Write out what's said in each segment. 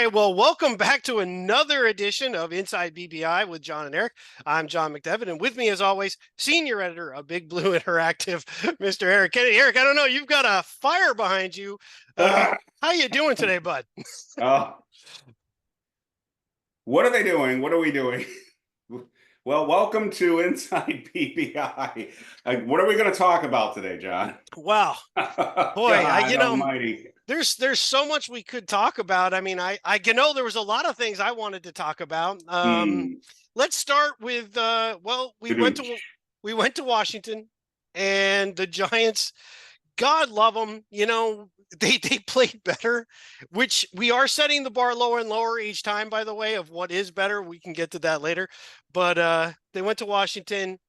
right. Well, welcome back to another edition of Inside BBI with John and Eric. I'm John McDevitt, and with me, as always, senior editor of Big Blue Interactive, Mr. Eric Kennedy. Eric, I don't know, you've got a fire behind you. Ah, How you doing today, bud? oh, what are they doing? What are we doing? Well, welcome to Inside PBI. What are we going to talk about today, John? Wow, boy, God almighty. there's so much we could talk about. I mean, I know there was a lot of things I wanted to talk about. Hmm. Let's start with we went to Washington, and the Giants. God love them. They played better, which we are setting the bar lower and lower each time, by the way, of what is better. We can get to that later. But they went to Washington,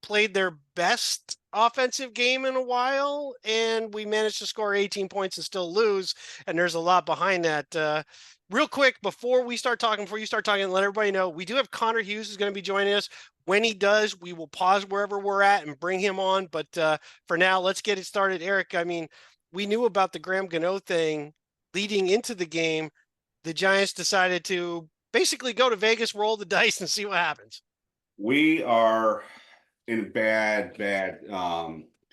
played their best offensive game in a while, and we managed to score 18 points and still lose. And there's a lot behind that. Real quick, before you start talking, let everybody know we do have Connor Hughes is going to be joining us. When he does, we will pause wherever we're at and bring him on. But for now, let's get it started. Eric, I mean, we knew about the Graham Gano thing leading into the game. The Giants decided to basically go to Vegas, roll the dice, and see what happens. We are in bad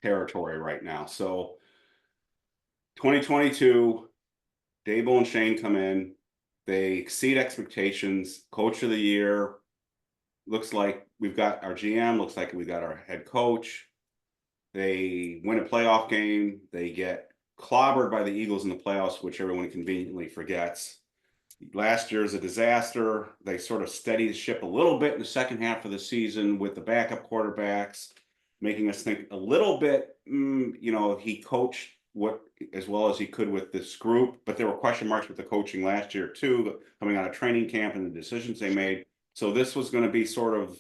territory right now. So 2022, Daboll and Shane come in. They exceed expectations. Coach of the year. Looks like we've got our GM. Looks like we got our head coach. They win a playoff game. They get clobbered by the Eagles in the playoffs, which everyone conveniently forgets. Last year is a disaster. They sort of steadied the ship a little bit in the second half of the season with the backup quarterbacks, making us think a little bit, he coached what as well as he could with this group, but there were question marks with the coaching last year too, coming out of training camp and the decisions they made. So this was going to be sort of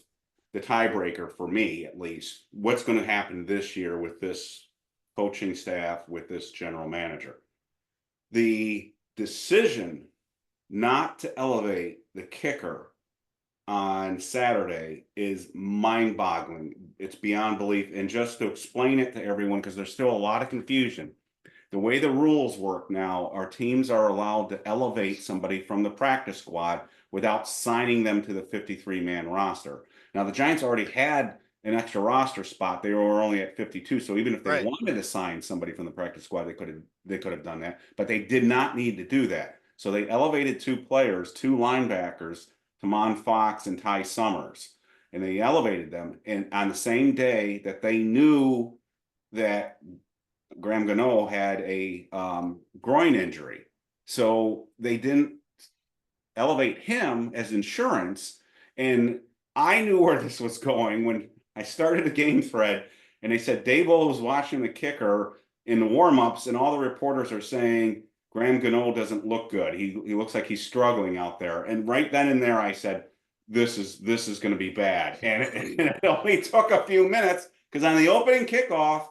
the tiebreaker for me, at least. What's going to happen this year with this coaching staff, with this general manager? The decision not to elevate the kicker on Saturday is mind-boggling. It's beyond belief. And just to explain it to everyone, because there's still a lot of confusion, the way the rules work now, our teams are allowed to elevate somebody from the practice squad without signing them to the 53-man roster. Now, the Giants already had an extra roster spot. They were only at 52. So even if they wanted to sign somebody from the practice squad, they could have done that. But they did not need to do that. So they elevated two players, two linebackers, Tamon Fox and Ty Summers, and they elevated them. And on the same day that they knew that Graham Gano had a groin injury, so they didn't elevate him as insurance. And I knew where this was going when I started the game thread, and they said Daboll was watching the kicker in the warmups, and all the reporters are saying Graham Gano doesn't look good. He looks like he's struggling out there. And right then and there, I said, this is going to be bad. And it only took a few minutes because on the opening kickoff,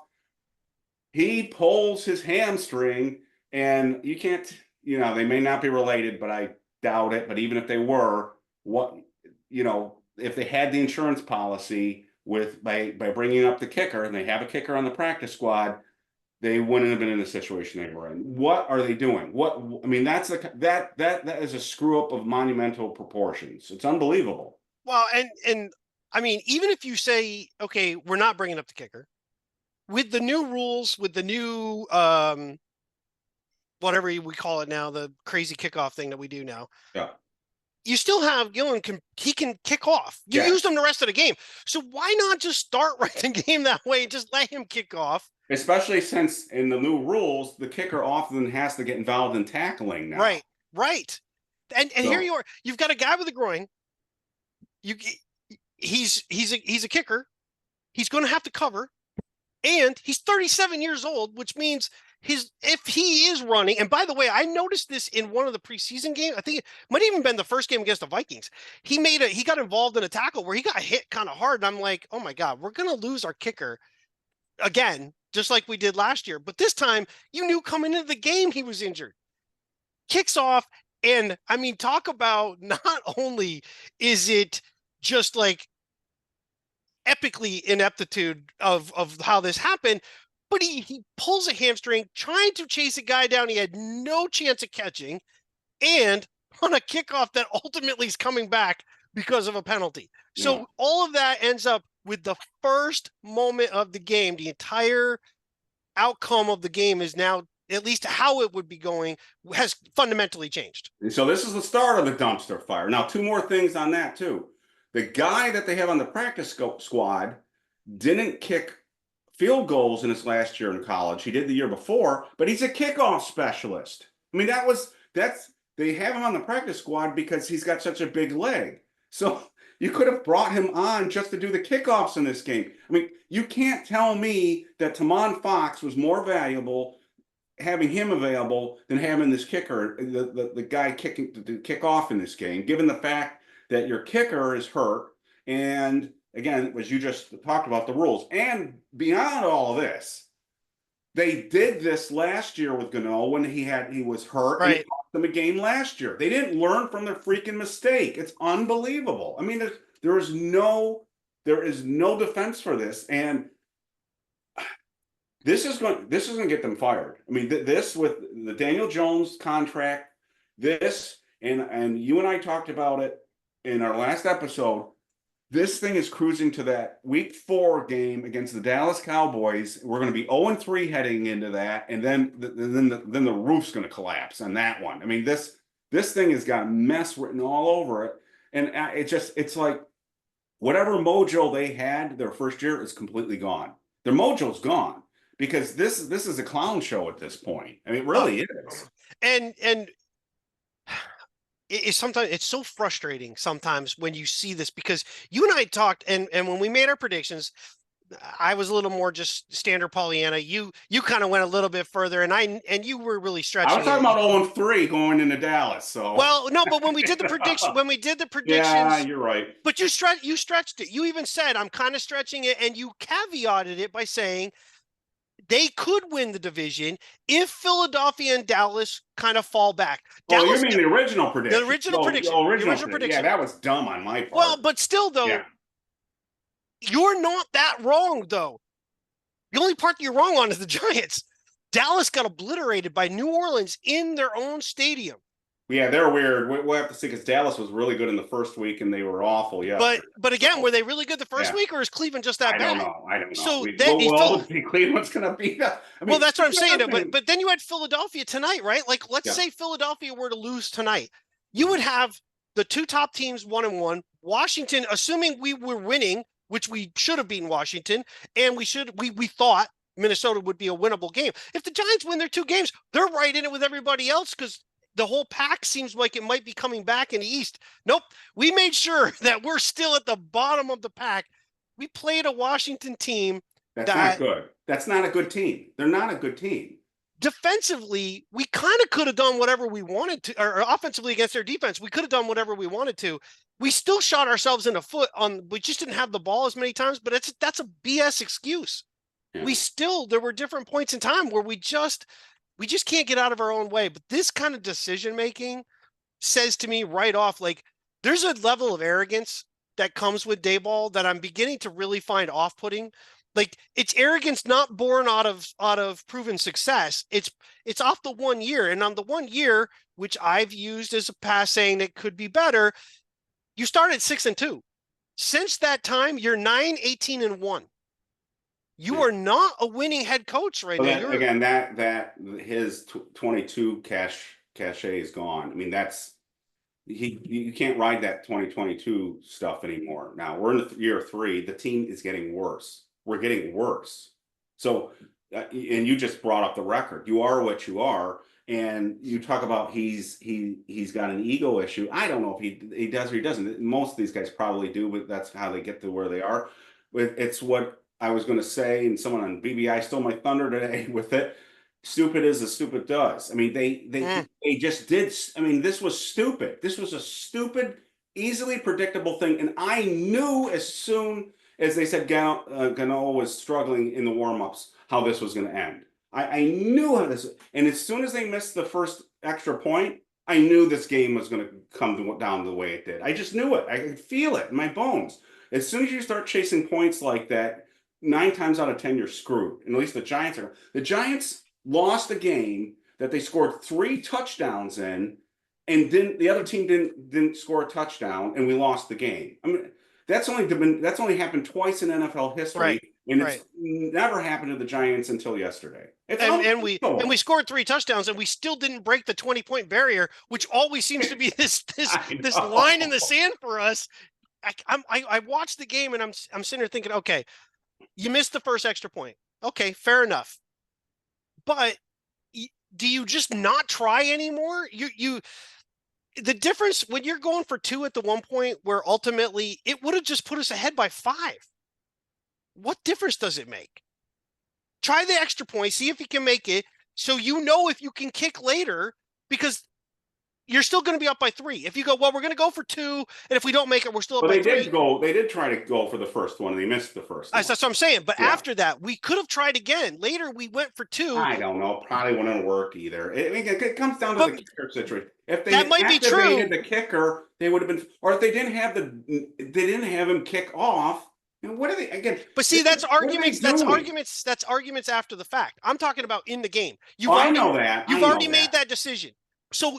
he pulls his hamstring, and you can't, they may not be related, but I doubt it. But even if they were, if they had the insurance policy by bringing up the kicker, and they have a kicker on the practice squad, they wouldn't have been in the situation they were in. What are they doing? That is a screw up of monumental proportions. It's unbelievable. Well, and I mean, even if you say, okay, we're not bringing up the kicker, with the new rules, with the new whatever we call it now, the crazy kickoff thing that we do now. Yeah. You still have Gillen he can kick off. You used him the rest of the game. So why not just start right the game that way and just let him kick off? Especially since in the new rules, the kicker often has to get involved in tackling now. Right. And so, here you are. You've got a guy with a groin. He's a kicker. He's going to have to cover. And he's 37 years old, which means if he is running, and by the way, I noticed this in one of the preseason games. I think it might even been the first game against the Vikings. He got involved in a tackle where he got hit kind of hard. And I'm like, oh my God, we're going to lose our kicker again, just like we did last year. But this time you knew coming into the game, he was injured. Kicks off. And I mean, talk about not only is it just like epically ineptitude of how this happened, but he pulls a hamstring trying to chase a guy down he had no chance of catching. and on a kickoff that ultimately is coming back because of a penalty. So all of that ends up with the first moment of the game. The entire outcome of the game is now, at least how it would be going, has fundamentally changed. And so this is the start of the dumpster fire. Now, two more things on that too. The guy that they have on the practice squad didn't kick field goals in his last year in college. He did the year before, but he's a kickoff specialist. I mean, they have him on the practice squad because he's got such a big leg. So you could have brought him on just to do the kickoffs in this game. I mean, you can't tell me that Tamon Fox was more valuable having him available than having this kicker, the guy kicking to kick off in this game, given the fact that your kicker is hurt. And again, as you just talked about, the rules. And beyond all of this, they did this last year with Gano when he was hurt, right, and it cost them a game last year. They didn't learn from their freaking mistake. It's unbelievable. I mean, there is no defense for this, and this is going to get them fired. I mean, this with the Daniel Jones contract, and you and I talked about it in our last episode. This thing is cruising to that week 4 game against the Dallas Cowboys. We're going to be 0-3 heading into that, and then the roof's going to collapse on that one. I mean, this thing has got mess written all over it, and it's like whatever mojo they had their first year is completely gone. Their mojo's gone because this is a clown show at this point. I mean, it really is. And sometimes it's so frustrating sometimes when you see this, because you and I talked, and when we made our predictions, I was a little more just standard Pollyanna. You kind of went a little bit further, and you were really stretching. I was talking about 0-3 going into Dallas. So no, but when we did the predictions, yeah, you're right. But you stretched it. You even said I'm kind of stretching it, and you caveated it by saying they could win the division if Philadelphia and Dallas kind of fall back. You mean the original prediction? The original prediction. The original prediction. Yeah, that was dumb on my part. Well, but still, though, you're not that wrong, though. The only part that you're wrong on is the Giants. Dallas got obliterated by New Orleans in their own stadium. Yeah, they're weird. We'll have to see, because Dallas was really good in the first week and they were awful. Yeah, but again, were they really good the first week, or is Cleveland just that bad? I don't know. So Cleveland's going to beat us. Well, that's what I'm saying. But then you had Philadelphia tonight, right? Like, let's say Philadelphia were to lose tonight, you would have the two top teams 1-1. Washington, assuming we were winning, which we should have beaten Washington, and we thought Minnesota would be a winnable game. If the Giants win their 2 games, they're right in it with everybody else, because the whole pack seems like it might be coming back in the East. Nope. We made sure that we're still at the bottom of the pack. We played a Washington team. That's not good. That's not a good team. They're not a good team. Defensively, we kind of could have done whatever we wanted to, or offensively against their defense, we could have done whatever we wanted to. We still shot ourselves in the foot we just didn't have the ball as many times, but that's a BS excuse. Yeah. There were different points in time where we just can't get out of our own way. But this kind of decision-making says to me right off, like, there's a level of arrogance that comes with Daboll that I'm beginning to really find off-putting. Like, it's arrogance not born out of proven success. It's off the 1 year. And on the 1 year, which I've used as a pass saying that could be better, you started 6-2. Since that time, you're 9-18-1. You are not a winning head coach right now. Again, that his 22 cachet is gone. I mean, you can't ride that 2022 stuff anymore. Now we're in year 3. The team is getting worse. We're getting worse. So, and you just brought up the record. You are what you are, and you talk about he's got an ego issue. I don't know if he does or he doesn't. Most of these guys probably do, but that's how they get to where they are. It's what I was going to say, and someone on BBI stole my thunder today with it. Stupid is as stupid does. I mean, they just did. I mean, this was stupid. This was a stupid, easily predictable thing. And I knew as soon as they said Gano was struggling in the warm-ups how this was going to end. I knew how this, and as soon as they missed the first extra point, I knew this game was going to come down the way it did. I just knew it. I could feel it in my bones. As soon as you start chasing points like that, 9 times out of 10, you're screwed. And at least the Giants are. The Giants lost a game that they scored 3 touchdowns in, and the other team didn't score a touchdown, and we lost the game. I mean, that's only happened twice in NFL history, Right. and it's never happened to the Giants until yesterday. And we scored 3 touchdowns, and we still didn't break the 20-point barrier, which always seems to be this line in the sand for us. I watched the game, and I'm sitting there thinking, okay, you missed the first extra point. Okay, fair enough. But do you just not try anymore? The difference when you're going for 2 at the one point where ultimately it would have just put us ahead by 5. What difference does it make? Try the extra point, see if you can make it, so you know if you can kick later, because you're still going to be up by 3. If you go, well, we're going to go for 2, and if we don't make it, we're still up by 3. They did try to go for the first one, and they missed the first one. That's what I'm saying. But after that, we could have tried again. Later, we went for 2. I don't know. Probably wouldn't work either. It comes down to the kicker situation. If they that might be true. The kicker, they would have been, or if they didn't have him kick off. And what are they again? But see, that's arguments. That's arguments after the fact. I'm talking about in the game. I know that. You've already made that decision. So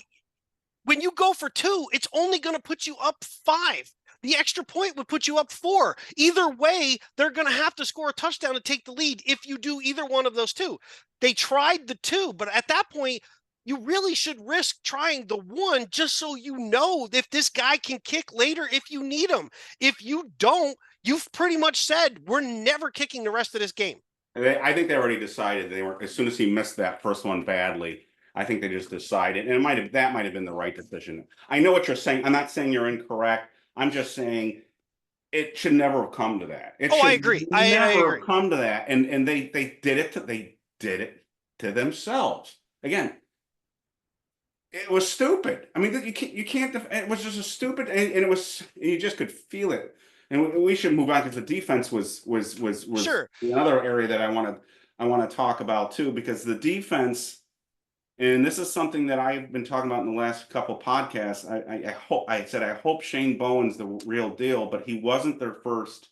when you go for 2, it's only going to put you up 5. The extra point would put you up 4. Either way, they're going to have to score a touchdown to take the lead if you do either one of those 2. They tried the 2, but at that point, you really should risk trying the 1 just so you know if this guy can kick later if you need him. If you don't, you've pretty much said we're never kicking the rest of this game. I think they already decided they were, as soon as he missed that first one badly. I think they just decided, and that might have been the right decision. I know what you're saying. I'm not saying you're incorrect. I'm just saying it should never have come to that. I agree. I agree. Come to that, and they did it to themselves. Again, it was stupid. I mean, you can't. It was just a stupid, and it was. You just could feel it. And we should move on because the defense was sure. Another area that I want to talk about too, because the defense. And this is something that I've been talking about in the last couple of podcasts. I said I hope Shane Bowen's the real deal, but he wasn't their first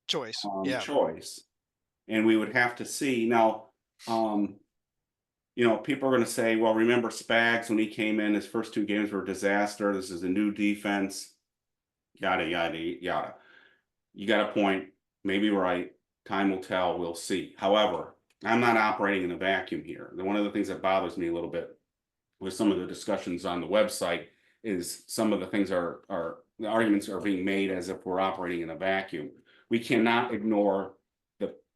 choice. Choice, and we would have to see now. People are going to say, "Well, remember Spags when he came in? His first 2 games were a disaster. This is a new defense." Yada yada yada. You got a point. Maybe right. Time will tell. We'll see. However, I'm not operating in a vacuum here. One of the things that bothers me a little bit with some of the discussions on the website is some of the things the arguments are being made as if we're operating in a vacuum. We cannot ignore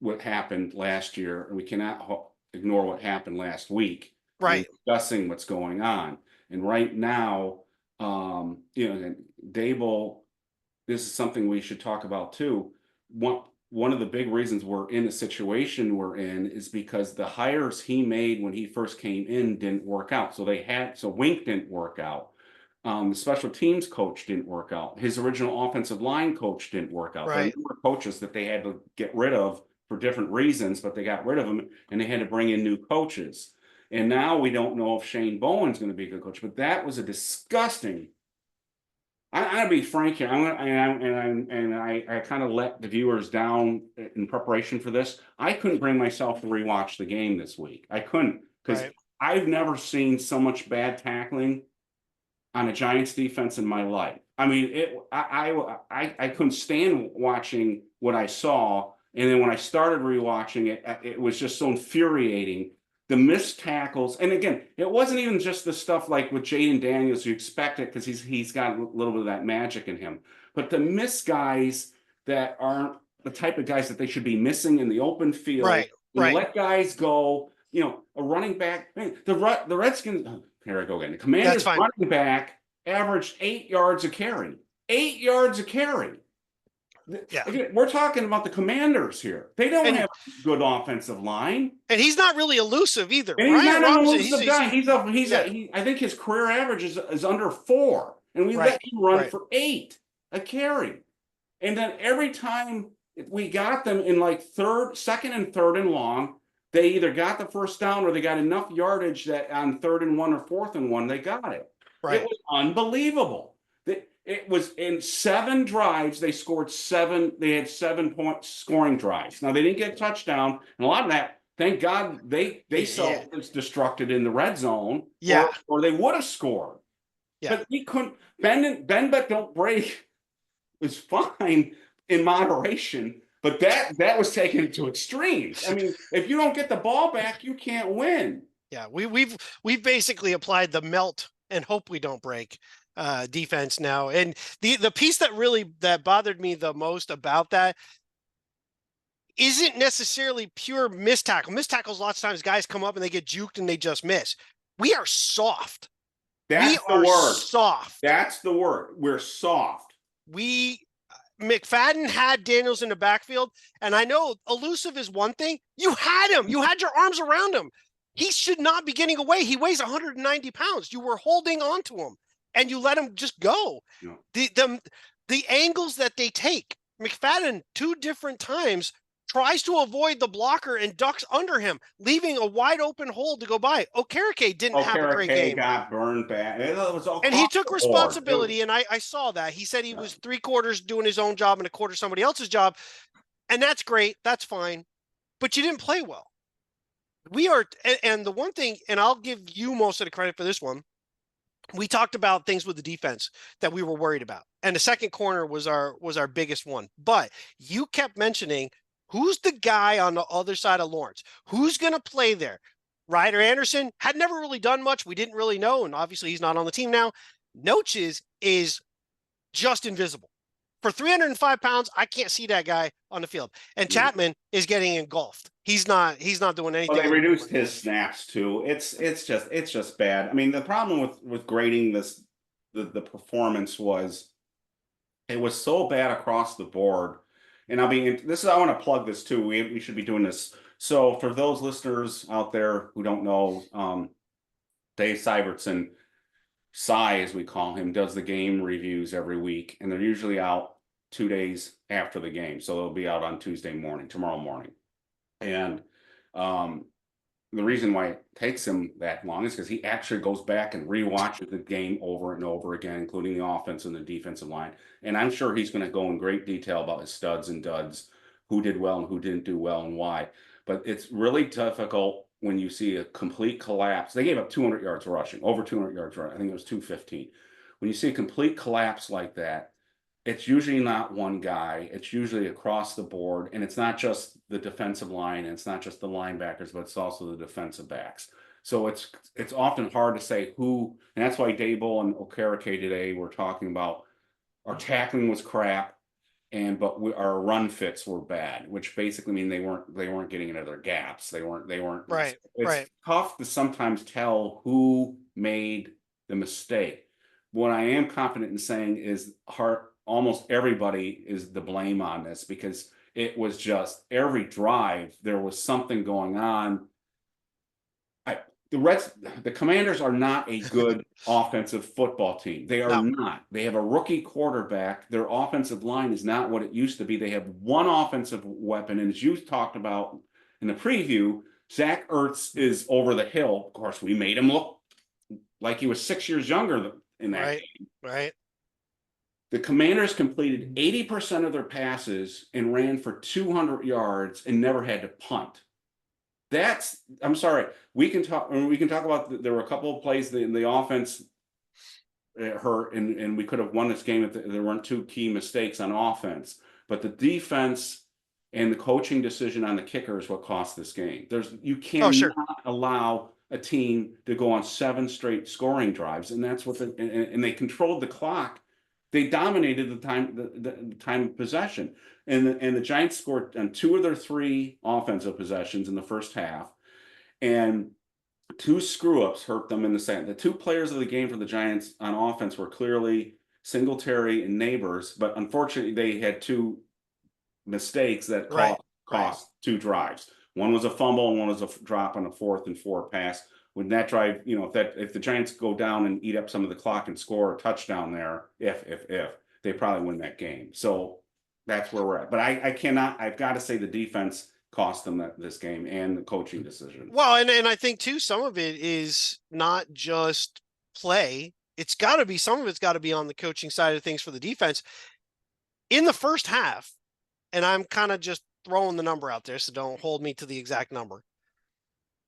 what happened last year, and we cannot ignore what happened last week. Right. Discussing what's going on. And right now, Daboll, this is something we should talk about too. One of the big reasons we're in the situation we're in is because the hires he made when he first came in didn't work out. So Wink didn't work out. The special teams coach didn't work out. His original offensive line coach didn't work out. Right. There were coaches that they had to get rid of for different reasons, but they got rid of them and they had to bring in new coaches. And now we don't know if Shane Bowen's going to be a good coach, but that was a disgusting. I'm gonna be frank here. I kind of let the viewers down in preparation for this. I couldn't bring myself to rewatch the game this week. I couldn't, because I've never seen so much bad tackling on a Giants defense in my life. I mean, I couldn't stand watching what I saw, and then when I started rewatching it, it was just so infuriating. The missed tackles, and again, it wasn't even just the stuff like with Jaden Daniels. You expect it because he's got a little bit of that magic in him. But the missed guys that aren't the type of guys that they should be missing in the open field. Right. Let guys go. A running back. The Redskins. Here I go again. The Commanders running back averaged 8 yards a carry. 8 yards a carry. Yeah, we're talking about the Commanders here. They don't have a good offensive line, and he's not really elusive either. And he's not an elusive guy. I think his career average is under 4, and we let him run for 8 a carry. And then every time we got them in like second and third and long, they either got the first down or they got enough yardage that on 3rd and 1 or 4th and 1 they got it. Right. It was unbelievable. It was in 7 drives. They scored 7. They had 7-point scoring drives. Now they didn't get a touchdown, and a lot of that, thank God, they self-destructed in the red zone. Yeah, or they would have scored. Yeah. But he couldn't bend but don't break was fine in moderation, but that was taken to extremes. I mean, if you don't get the ball back, you can't win. Yeah, we've basically applied the melt and hope we don't break defense now. And the piece that bothered me the most about that isn't necessarily pure missed tackle. Missed tackles, lots of times guys come up and they get juked and they just miss. We are soft. We That's the are word. soft. That's the word. We're soft. McFadden had Daniels in the backfield, and I know elusive is one thing. You had him. You had your arms around him. He should not be getting away. He weighs 190 pounds. You were holding on to him, and you let him just go. No. The angles that they take, McFadden 2 different times tries to avoid the blocker and ducks under him, leaving a wide open hole to go by. Okereke didn't have a great game. Got burned bad. It was all and he took responsibility, and I saw that. He said he was 3/4 doing his own job and 1/4 somebody else's job, and that's great. That's fine. But you didn't play well. We are, and the one thing, and I'll give you most of the credit for this one, we talked about things with the defense that we were worried about. And the second corner was our biggest one. But you kept mentioning who's the guy on the other side of Lawrence? Who's going to play there? Ryder Anderson had never really done much. We didn't really know. And obviously he's not on the team now. Noches is just invisible. For 305 pounds, I can't see that guy on the field. And Chapman is getting engulfed. He's not doing anything. Well, they reduced his snaps too. It's just bad. I mean, the problem with grading the performance was it was so bad across the board. And I want to plug this too. We should be doing this. So for those listeners out there who don't know, Dave Syvertson, Cy as we call him, does the game reviews every week, and they're usually out 2 days after the game. So they'll be out on tomorrow morning. And the reason why it takes him that long is because he actually goes back and rewatches the game over and over again, including the offense and the defensive line. And I'm sure he's going to go in great detail about his studs and duds, who did well and who didn't do well and why. But it's really difficult when you see a complete collapse. They gave up 200 yards rushing, over 200 yards rushing. I think it was 215. When you see a complete collapse like that, it's usually not one guy. It's usually across the board. And it's not just the defensive line, and it's not just the linebackers, but it's also the defensive backs. So it's often hard to say who, and that's why Daboll and Okereke today were talking about our tackling was crap, but our run fits were bad, which basically mean they weren't getting into their gaps. They weren't right. It's tough to sometimes tell who made the mistake. What I am confident in saying is almost everybody is the blame on this, because it was just every drive there was something going on. The Commanders are not a good offensive football team. They are not. They have a rookie quarterback. Their offensive line is not what it used to be. They have one offensive weapon, and as you talked about in the preview, Zach Ertz is over the hill. Of course, we made him look like he was 6 years younger in that game. Right. The Commanders completed 80% of their passes and ran for 200 yards and never had to punt. I'm sorry. We can talk about there were a couple of plays in the offense hurt, and we could have won this game if there weren't 2 key mistakes on offense. But the defense and the coaching decision on the kicker is what cost this game. You cannot allow a team to go on 7 straight scoring drives, and that's what and they controlled the clock. They dominated the time of possession, and the Giants scored on 2 of their 3 offensive possessions in the first half, and 2 screw-ups hurt them in the second. The 2 players of the game for the Giants on offense were clearly Singletary and Neighbors, but unfortunately they had 2 mistakes that cost 2 drives. One was a fumble and one was a drop on a 4th and 4 pass. When that drive, if the Giants go down and eat up some of the clock and score a touchdown there, if they probably win that game. So that's where we're at. But I've got to say the defense cost them this game, and the coaching decision. Well, and I think too, some of it is not just play. Some of it's got to be on the coaching side of things for the defense. In the first half, and I'm kind of just throwing the number out there, so don't hold me to the exact number.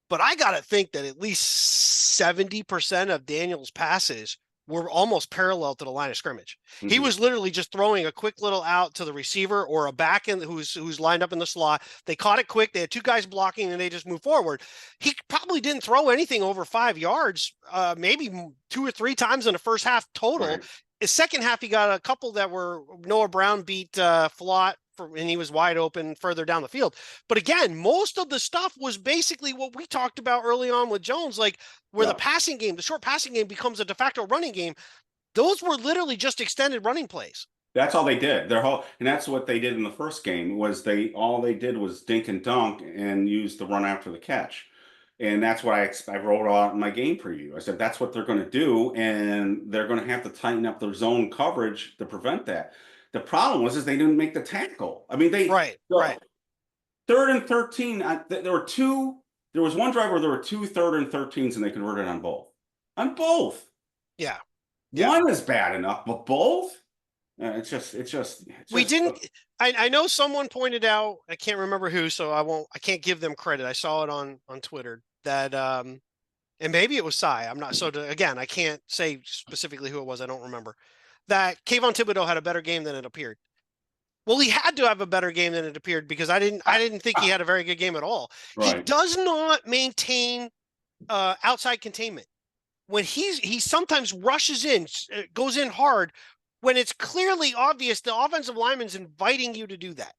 But I got to think that at least 70% of Daniels' passes were almost parallel to the line of scrimmage. Mm-hmm. He was literally just throwing a quick little out to the receiver or a back end who's lined up in the slot. They caught it quick. They had two guys blocking and they just moved forward. He probably didn't throw anything over 5 yards, maybe 2 or 3 times in the first half total. Right. The second half, he got a couple that were Noah Brown beat Flott and he was wide open further down the field. But again, most of the stuff was basically what we talked about early on with Jones, like where the passing game, the short passing game becomes a de facto running game. Those were literally just extended running plays. That's all they did. And that's what they did in the first game was all they did was dink and dunk and use the run after the catch. And that's what I wrote out in my game preview. I said, that's what they're going to do. And they're going to have to tighten up their zone coverage to prevent that. The problem was they didn't make the tackle. I mean, right. 3rd and 13. There was one drive where there were 2 3rd and 13s and they converted on both. On both. Yeah. One is bad enough, but both? I know someone pointed out, I can't remember who, so I can't give them credit. I saw it on Twitter that, and maybe it was Cy. I'm not, again, I can't say specifically who it was. I don't remember that Kayvon Thibodeau had a better game than it appeared. Well, he had to have a better game than it appeared because I didn't think he had a very good game at all. Right. He does not maintain outside containment. When he sometimes rushes in, goes in hard, when it's clearly obvious the offensive lineman's inviting you to do that.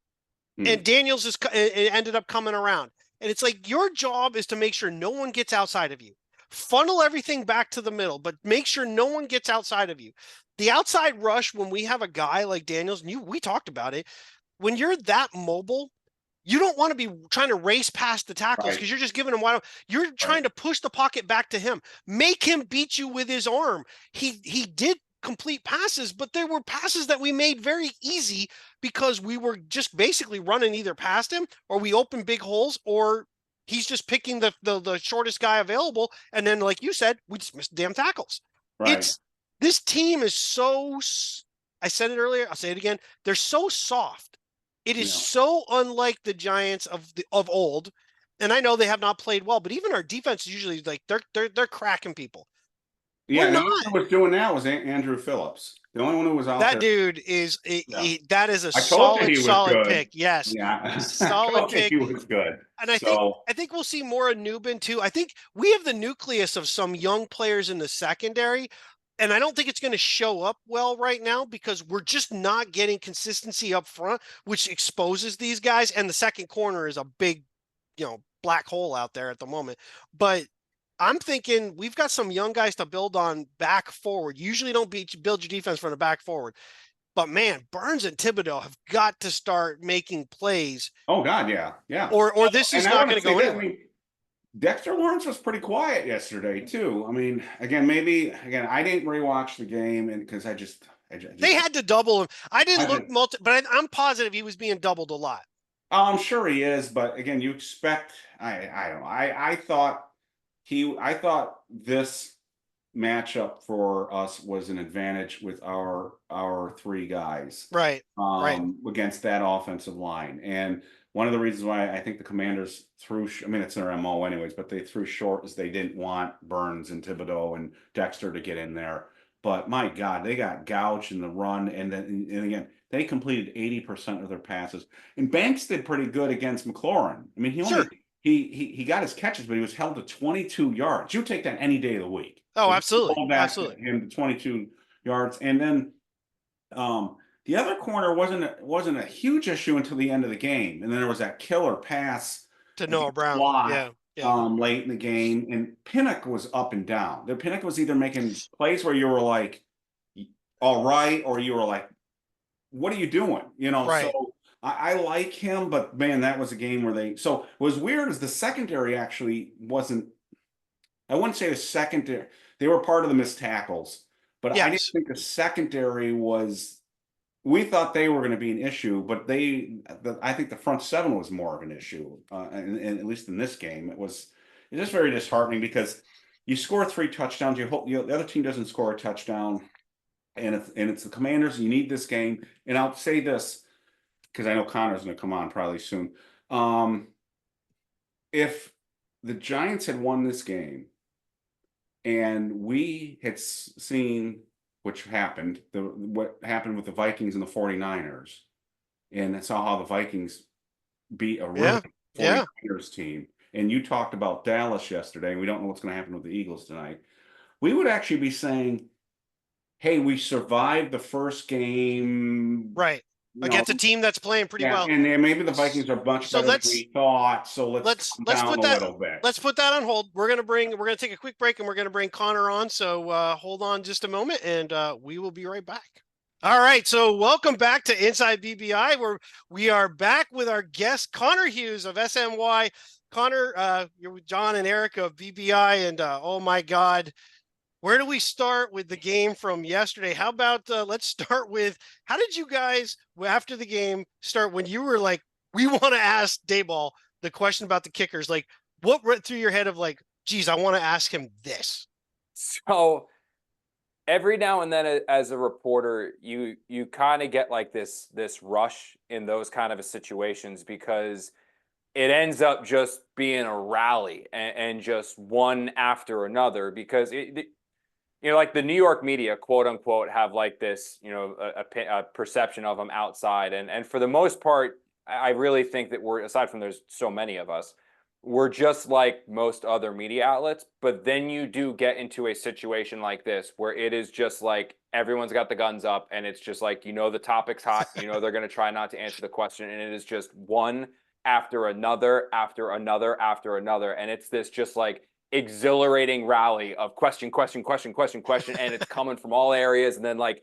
And Daniels ended up coming around. And it's like your job is to make sure no one gets outside of you. Funnel everything back to the middle, but make sure no one gets outside of you. The outside rush, when we have a guy like Daniels, and we talked about it, when you're that mobile, you don't want to be trying to race past the tackles because you're just giving him wide open. You're trying to push the pocket back to him. Make him beat you with his arm. He did complete passes, but there were passes that we made very easy because we were just basically running either past him or we opened big holes or he's just picking the shortest guy available. And then, like you said, we just missed damn tackles. Right. This team is so, I said it earlier, I'll say it again. They're so soft. It is so unlike the Giants of old. And I know they have not played well, but even our defense is usually like they're cracking people. Yeah, the only one who was doing that was Andrew Phillips. The only one who was out there. That dude is that is a solid pick. Yes. Yeah. Solid pick. He was good. And I think we'll see more of Newbin too. I think we have the nucleus of some young players in the secondary. And I don't think it's going to show up well right now because we're just not getting consistency up front, which exposes these guys. And the second corner is a big, black hole out there at the moment. But I'm thinking we've got some young guys to build on back forward. You usually don't build your defense from the back forward. But, man, Burns and Thibodeau have got to start making plays. Oh, God, yeah. Yeah. Or this is not going to go anywhere. Dexter Lawrence was pretty quiet yesterday too. I mean, I didn't rewatch the game and because they had to double him. I didn't look but I'm positive he was being doubled a lot. I'm sure he is, but again, you expect. I don't know. I thought this matchup for us was an advantage with our 3 guys, right? Against that offensive line. And one of the reasons why I think the Commanders threw, it's their MO anyways, but they threw short is they didn't want Burns and Thibodeau and Dexter to get in there. But my God, they got gouged in the run. And again, they completed 80% of their passes. And Banks did pretty good against McLaurin. I mean, he got his catches, but he was held to 22 yards. You take that any day of the week. Oh, absolutely. Absolutely. Him to 22 yards. And then the other corner wasn't a huge issue until the end of the game, and then there was that killer pass to Noah Brown, late in the game, and Pinnock was up and down. The Pinnock was either making plays where you were like, "All right," or you were like, "What are you doing?" Right. So I like him, but man, that was a game where so it was weird as the secondary actually wasn't. I wouldn't say the secondary; they were part of the missed tackles, but I didn't think the secondary was. We thought they were going to be an issue, but I think the front 7 was more of an issue, and at least in this game, it's just very disheartening because you score 3 touchdowns, you hope the other team doesn't score a touchdown, and it's the Commanders. You need this game, and I'll say this because I know Connor's going to come on probably soon. If the Giants had won this game, And we had seen what happened with the Vikings and the 49ers, and saw how the Vikings beat a really Yeah. 49ers team. And you talked about Dallas yesterday, and we don't know what's going to happen with the Eagles tonight. We would actually be saying, hey, we survived the first game. Right. Against a team that's playing pretty well. And maybe the Vikings are much better than we thought. So let's calm down a little bit. Let's put that on hold. We're gonna take a quick break, and we're gonna bring Connor on. So hold on just a moment, and we will be right back. All right, so welcome back to Inside BBI, where we are back with our guest Connor Hughes of SNY. Connor, you're with John and Eric of BBI, and oh my God, where do we start with the game from yesterday? How about let's start with, how did you guys, after the game, start when you were like, we want to ask Daboll the question about the kickers? Like, what went through your head of like, geez, I want to ask him this? So every now and then as a reporter, you kind of get like this rush in those kind of situations, because it ends up just being a rally and just one after another, because like the New York media, quote unquote, have like this, a perception of them outside. And for the most part, I really think that aside from there's so many of us, we're just like most other media outlets. But then you do get into a situation like this where it is just like everyone's got the guns up, and it's just like, the topic's hot, they're going to try not to answer the question. And it is just one after another, after another, after another. And it's this just like exhilarating rally of question, and it's coming from all areas. And then like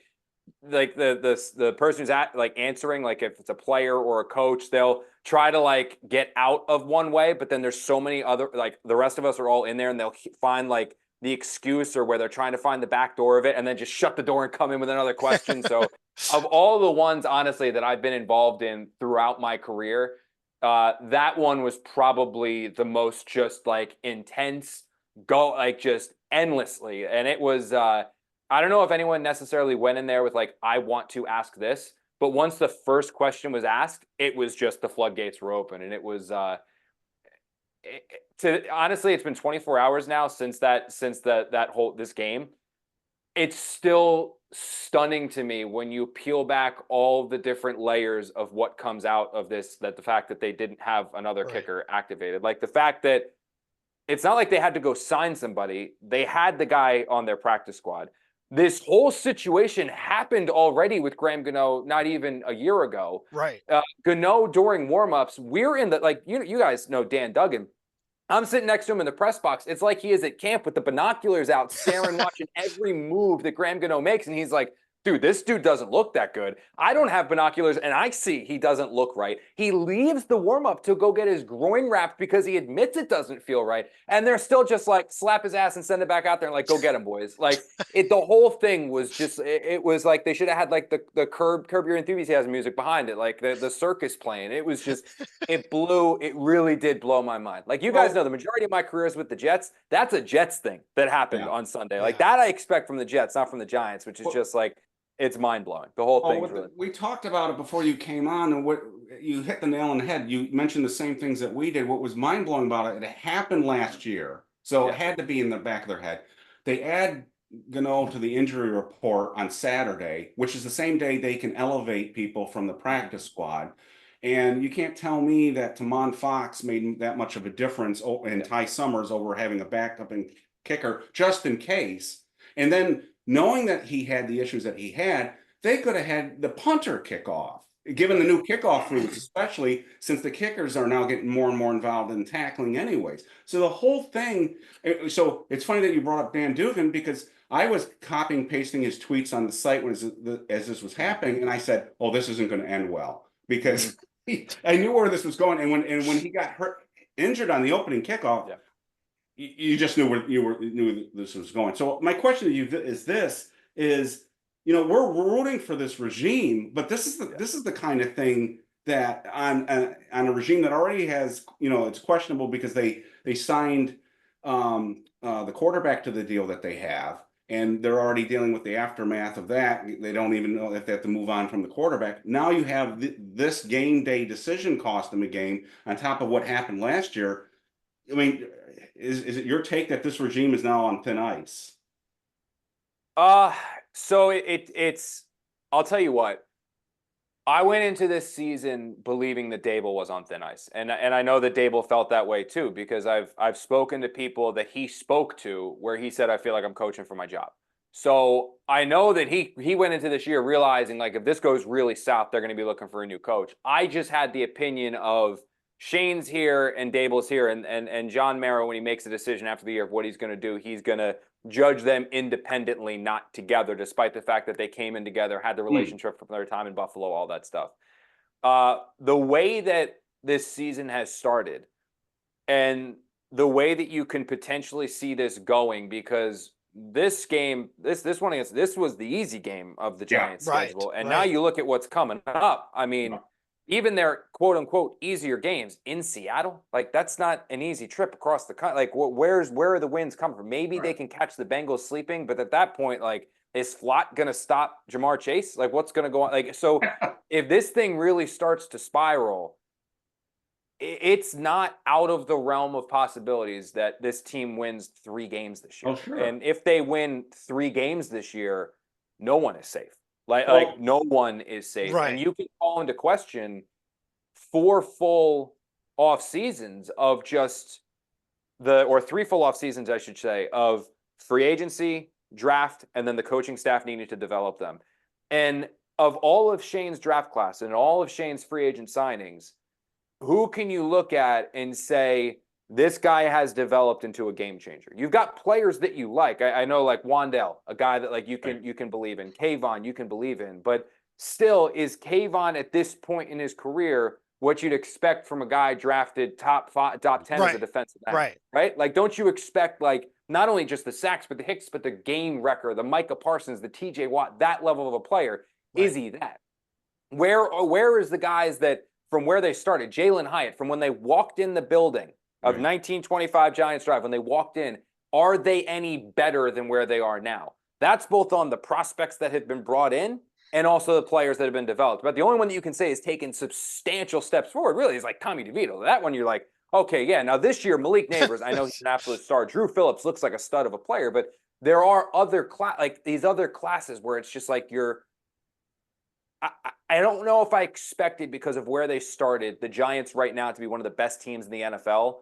the person who's answering, like if it's a player or a coach, they'll try to like get out of one way, but then there's so many other, like the rest of us are all in there, and they'll find like the excuse or where they're trying to find the back door of it, and then just shut the door and come in with another question. So of all the ones, honestly, that I've been involved in throughout my career, that one was probably the most just like intense, just endlessly. And it was, I don't know if anyone necessarily went in there with like, I want to ask this, but once the first question was asked, it was just the floodgates were open. And it was, honestly, it's been 24 hours now since this game. It's still stunning to me when you peel back all the different layers of what comes out of this, that the fact that they didn't have another kicker activated, like the fact that it's not like they had to go sign somebody. They had the guy on their practice squad. This whole situation happened already with Graham Gano not even a year ago. Right. Gano during warmups, we're in the, like, you guys know Dan Duggan. I'm sitting next to him in the press box. It's like he is at camp with the binoculars out, staring, watching every move that Graham Gano makes. And he's like, dude, this dude doesn't look that good. I don't have binoculars, and I see he doesn't look right. He leaves the warm-up to go get his groin wrapped because he admits it doesn't feel right. And they're still just like, slap his ass and send it back out there and like, go get him, boys. Like, the whole thing was just, it was like they should have had like the Curb Your Enthusiasm music behind it, like the circus playing. It was just, it really did blow my mind. Like, you guys know, the majority of my career is with the Jets. That's a Jets thing that happened on Sunday. Like, that I expect from the Jets, not from the Giants, which is just like, it's mind-blowing. The whole thing. Really, we talked about it before you came on, and what you hit the nail on the head. You mentioned the same things that we did. What was mind-blowing about it happened last year, so it had to be in the back of their head. They add Gano to the injury report on Saturday, which is the same day they can elevate people from the practice squad. And you can't tell me that Tamon Fox made that much of a difference in Ty Summers over having a backup and kicker just in case. And then knowing that he had the issues that he had, they could have had the punter kick off, given the new kickoff rules, especially since the kickers are now getting more and more involved in tackling anyways. So the whole thing, so it's funny that you brought up Dan Dugan, because I was copying, pasting his tweets on the site as this was happening, and I said, oh, this isn't going to end well, because I knew where this was going. And when he got injured on the opening kickoff, you just knew knew this was going. So my question to you is, we're rooting for this regime, but this is the kind of thing that on a regime that already has, it's questionable because they signed the quarterback to the deal that they have, and they're already dealing with the aftermath of that. They don't even know if they have to move on from the quarterback. Now you have this game day decision cost them a game on top of what happened last year. I mean, is it your take that this regime is now on thin ice? So it's I'll tell you what. I went into this season believing that Daboll was on thin ice, and I know that Daboll felt that way too, because I've spoken to people that he spoke to where he said, I feel like I'm coaching for my job. So I know that he went into this year realizing, like, if this goes really south, they're going to be looking for a new coach. I just had the opinion of Shane's here and Daboll's here, and John Mara, when he makes a decision after the year of what he's going to do, he's going to judge them independently, not together, despite the fact that they came in together, had the relationship from their time in Buffalo, all that stuff. The way that this season has started and the way that you can potentially see this going, because this game, this one against, this was the easy game of the Giants schedule. And now you look at what's coming up. I mean, even their quote unquote easier games in Seattle, like, that's not an easy trip across the country. Like, where are the wins coming from? Maybe they can catch the Bengals sleeping, but at that point, like, is Flott going to stop Jamar Chase? Like, what's going to go on? Like, so if this thing really starts to spiral, it's not out of the realm of possibilities that this team wins 3 games this year. Oh, sure. And if they win 3 games this year, no one is safe. Like no one is safe. Right. And you can call into question 4 full off seasons of just or 3 full off seasons, I should say, of free agency, draft, and then the coaching staff needed to develop them. And of all of Shane's draft class and all of Shane's free agent signings, who can you look at and say, this guy has developed into a game changer? You've got players that you like. I know, like Wandell, a guy that, like, you can believe in. Kayvon, you can believe in. But still, is Kayvon at this point in his career what you'd expect from a guy drafted top 10 as a defensive end? Right? Like, don't you expect, like, not only just the sacks, but the hits, but the game record, the Micah Parsons, the TJ Watt, that level of a player? Is he that? Where is the guys that, from where they started, Jalen Hyatt, from when they walked in the building of 1925 Giants Drive, when they walked in, are they any better than where they are now? That's both on the prospects that have been brought in and also the players that have been developed. But the only one that you can say has taken substantial steps forward really is like Tommy DeVito. That one you're like, okay, yeah. Now this year, Malik Neighbors, I know he's an absolute star. Drew Phillips looks like a stud of a player, but there are other these other classes where it's just like I don't know if I expected, because of where they started, the Giants right now to be one of the best teams in the NFL,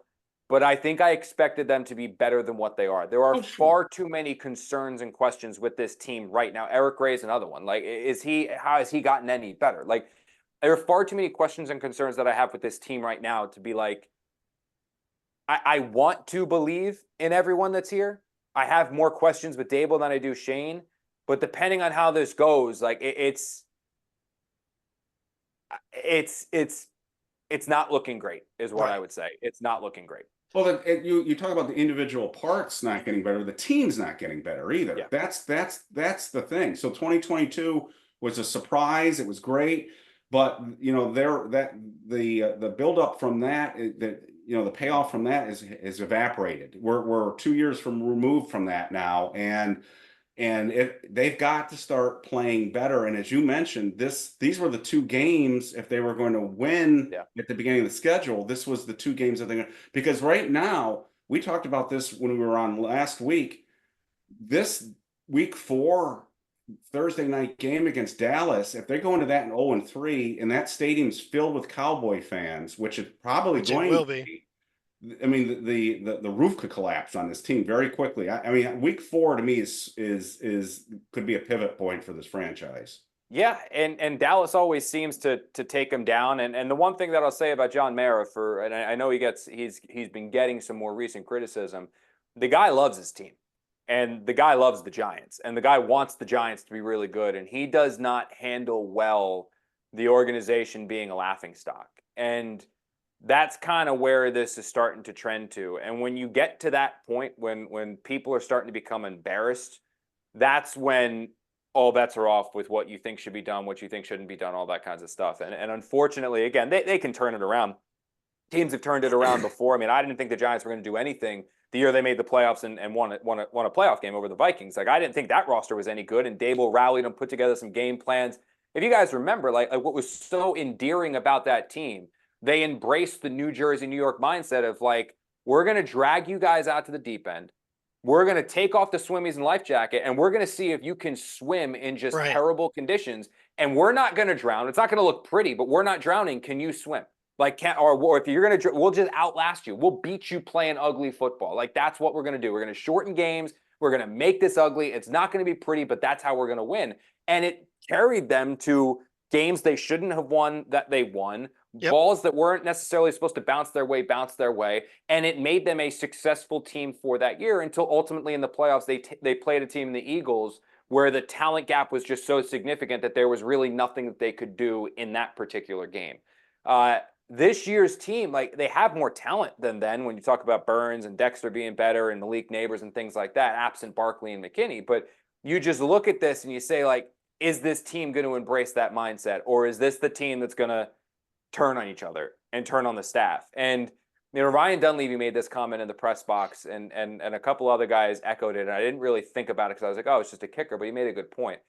but I think I expected them to be better than what they are. There are far too many concerns and questions with this team right now. Eric Gray's another one. Like, how has he gotten any better? Like, there are far too many questions and concerns that I have with this team right now to be like, I want to believe in everyone that's here. I have more questions with Daboll than I do Shane, but depending on how this goes, like, it's not looking great, is what I would say. It's not looking great. Well, you talk about the individual parts not getting better, the team's not geting better either. Yeah. That's the thing. So 2022 was a surprise. It was great, but the buildup from that, the payoff from that is evaporated. We're 2 years removed from that now, and they've got to start playing better. And as you mentioned, these were the 2 games, if they were going to win at the beginning of the schedule, this was the 2 games that they're going to, because right now, we talked about this when we were on last week, this week 4 Thursday night game against Dallas, if they go into that in 0-3, and that stadium's filled with Cowboy fans, which it probably going to be. I mean, the roof could collapse on this team very quickly. I mean, week 4 to me is could be a pivot point for this franchise. Yeah, and Dallas always seems to take him down. And the one thing that I'll say about John Mara, and I know he's been getting some more recent criticism, the guy loves his team, and the guy loves the Giants, and the guy wants the Giants to be really good, and he does not handle well the organization being a laughingstock. And that's kind of where this is starting to trend to. And when you get to that point, when people are starting to become embarrassed, that's when all bets are off with what you think should be done, what you think shouldn't be done, all that kinds of stuff. And unfortunately, again, they can turn it around. Teams have turned it around before. I mean, I didn't think the Giants were going to do anything the year they made the playoffs and won a playoff game over the Vikings. Like, I didn't think that roster was any good, and Daboll rallied and put together some game plans. If you guys remember, like what was so endearing about that team, they embraced the New Jersey, New York mindset of, like, we're going to drag you guys out to the deep end. We're going to take off the swimmies and life jacket, and we're going to see if you can swim in just terrible conditions. And we're not going to drown. It's not going to look pretty, but we're not drowning. Can you swim? Like, or if you're going to, we'll just outlast you. We'll beat you playing ugly football. Like, that's what we're going to do. We're going to shorten games. We're going to make this ugly. It's not going to be pretty, but that's how we're going to win. And it carried them to games they shouldn't have won that they won. Balls that weren't necessarily supposed to bounce their way, and it made them a successful team for that year until ultimately in the playoffs they played a team in the Eagles where the talent gap was just so significant that there was really nothing that they could do in that particular game. This year's team, like, they have more talent than then when you talk about Burns and Dexter being better and Malik Neighbors and things like that, absent Barkley and McKinney. But you just look at this and you say, like, is this team going to embrace that mindset, or is this the team that's going to turn on each other and turn on the staff? And, you know, Ryan Dunleavy made this comment in the press box, and a couple other guys echoed it. And I didn't really think about it because I was like, oh, it's just a kicker, but he made a good point.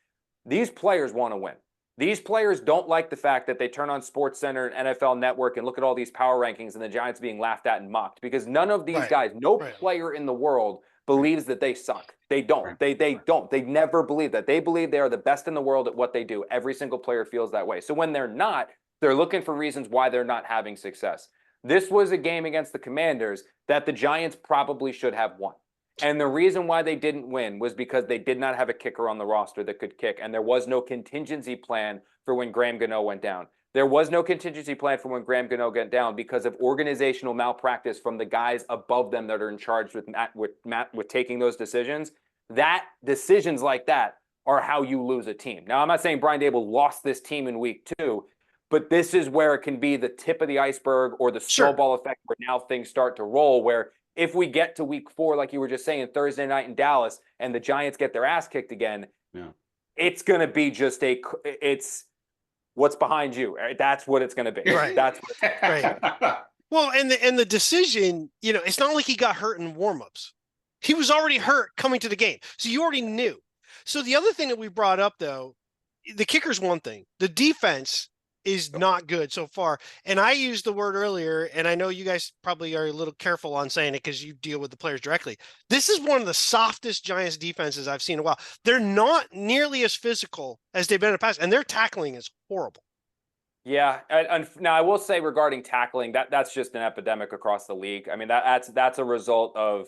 These players want to win. These players don't like the fact that they turn on SportsCenter and NFL Network and look at all these power rankings and the Giants being laughed at and mocked, because none of these guys, no player in the world believes that they suck. They don't. They don't. They never believe that. They believe they are the best in the world at what they do. Every single player feels that way. So when they're not, they're looking for reasons why they're not having success. This was a game against the Commanders that the Giants probably should have won. And the reason why they didn't win was because they did not have a kicker on the roster that could kick. And there was no contingency plan for when Graham Gano went down. There was no contingency plan for when Graham Gano went down because of organizational malpractice from the guys above them that are in charge with taking those decisions. That decisions like that are how you lose a team. Now, I'm not saying Brian Daboll lost this team in week 2, but this is where it can be the tip of the iceberg or the snowball effect where now things start to roll, where if we get to week 4, like you were just saying, Thursday night in Dallas, and the Giants get their ass kicked again, it's going to be just it's what's behind you. Right? That's what it's going to be. Right. That's what it's right. Well, and the decision, you know, it's not like he got hurt in warmups. He was already hurt coming to the game. So you already knew. So the other thing that we brought up, though, the kicker's one thing. The defense is not good so far. And I used the word earlier, and I know you guys probably are a little careful on saying it because you deal with the players directly. This is one of the softest Giants defenses I've seen in a while. They're not nearly as physical as they've been in the past, and their tackling is horrible. Yeah. And now I will say regarding tackling, that's just an epidemic across the league. I mean, that's a result of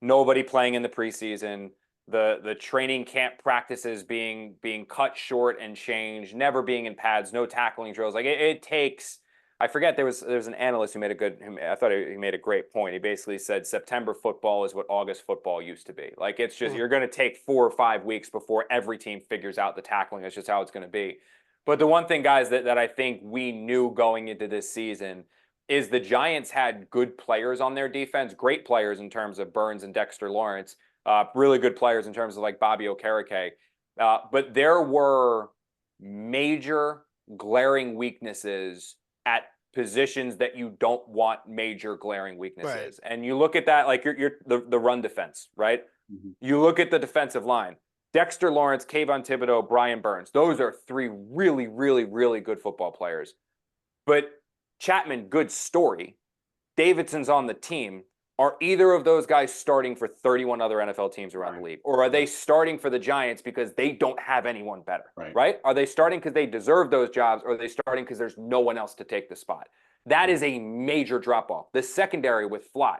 nobody playing in the preseason, the training camp practices being cut short and changed, never being in pads, no tackling drills. Like it takes, I forget, there was an analyst who made I thought he made a great point. He basically said September football is what August football used to be. Like, it's just, you're going to take 4 or 5 weeks before every team figures out the tackling. It's just how it's going to be. But the one thing, guys, that I think we knew going into this season is the Giants had good players on their defense, great players in terms of Burns and Dexter Lawrence, really good players in terms of like Bobby Okereke. But there were major glaring weaknesses at positions that you don't want major glaring weaknesses. Right. And you look at that, like the run defense, right? Mm-hmm. You look at the defensive line. Dexter Lawrence, Kayvon Thibodeau, Brian Burns. Those are 3 really, really, really good football players. But Chapman, good story. Davidson's on the team. Are either of those guys starting for 31 other NFL teams around the league? Or are they starting for the Giants because they don't have anyone better, right? Are they starting because they deserve those jobs, or are they starting because there's no one else to take the spot? That is a major drop-off. The secondary with Flott,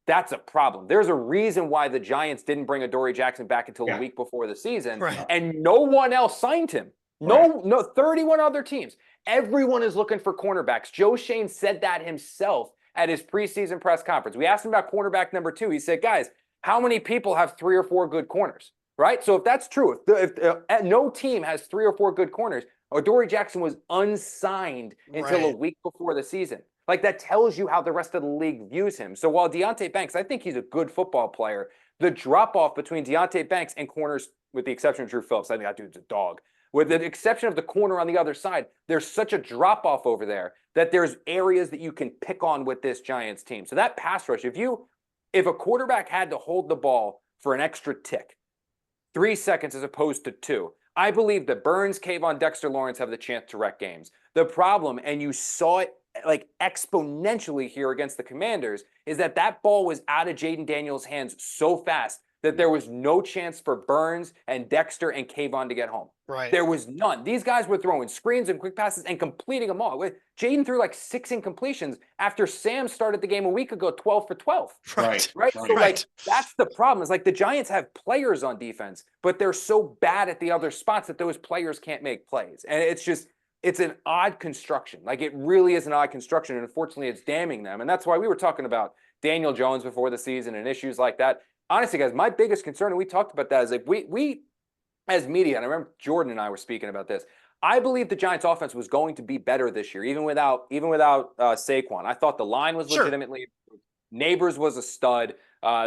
that's a problem. There's a reason why the Giants didn't bring Adoree Jackson back until the week before the season, and no one else signed him. No, 31 other teams. Everyone is looking for cornerbacks. Joe Shane said that himself at his preseason press conference. We asked him about cornerback number 2. He said, guys, how many people have 3 or 4 good corners, right? So if that's true, if no team has 3 or 4 good corners, Adoree Jackson was unsigned until a week before the season. Like, that tells you how the rest of the league views him. So while Deonte Banks, I think he's a good football player, the drop-off between Deonte Banks and corners, with the exception of Drew Phillips, I think that dude's a dog. With the exception of the corner on the other side, there's such a drop-off over there that there's areas that you can pick on with this Giants team. So that pass rush, if a quarterback had to hold the ball for an extra tick, 3 seconds as opposed to 2, I believe that Burns, Kayvon, Dexter Lawrence have the chance to wreck games. The problem, and you saw it like exponentially here against the Commanders is that that ball was out of Jaden Daniels' hands so fast that there was no chance for Burns and Dexter and Kayvon to get home. Right. There was none. These guys were throwing screens and quick passes and completing them all. Jaden threw like 6 incompletions after Sam started the game a week ago, 12 for 12. Right. Right. So like that's the problem. Is like the Giants have players on defense, but they're so bad at the other spots that those players can't make plays. And it's an odd construction. Like it really is an odd construction. And unfortunately, it's damning them. And that's why we were talking about Daniel Jones before the season and issues like that. Honestly, guys, my biggest concern, and we talked about that, is like we as media, and I remember Jordan and I were speaking about this. I believe the Giants offense was going to be better this year, even without Saquon. I thought the line was legitimately Neighbors was a stud.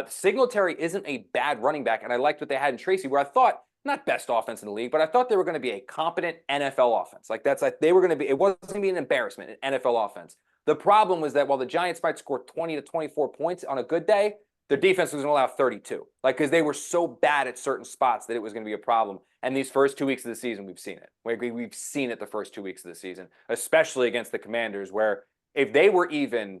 Singletary isn't a bad running back, and I liked what they had in Tracy, where I thought, not best offense in the league, but I thought they were going to be a competent NFL offense. Like they were going to be, it wasn't going to be an embarrassment, an NFL offense. The problem was that while the Giants might score 20 to 24 points on a good day, their defense was going to allow 32. Like, because they were so bad at certain spots that it was going to be a problem. And these first 2 weeks of the season, we've seen it. We've seen it the first 2 weeks of the season, especially against the Commanders, where if they were even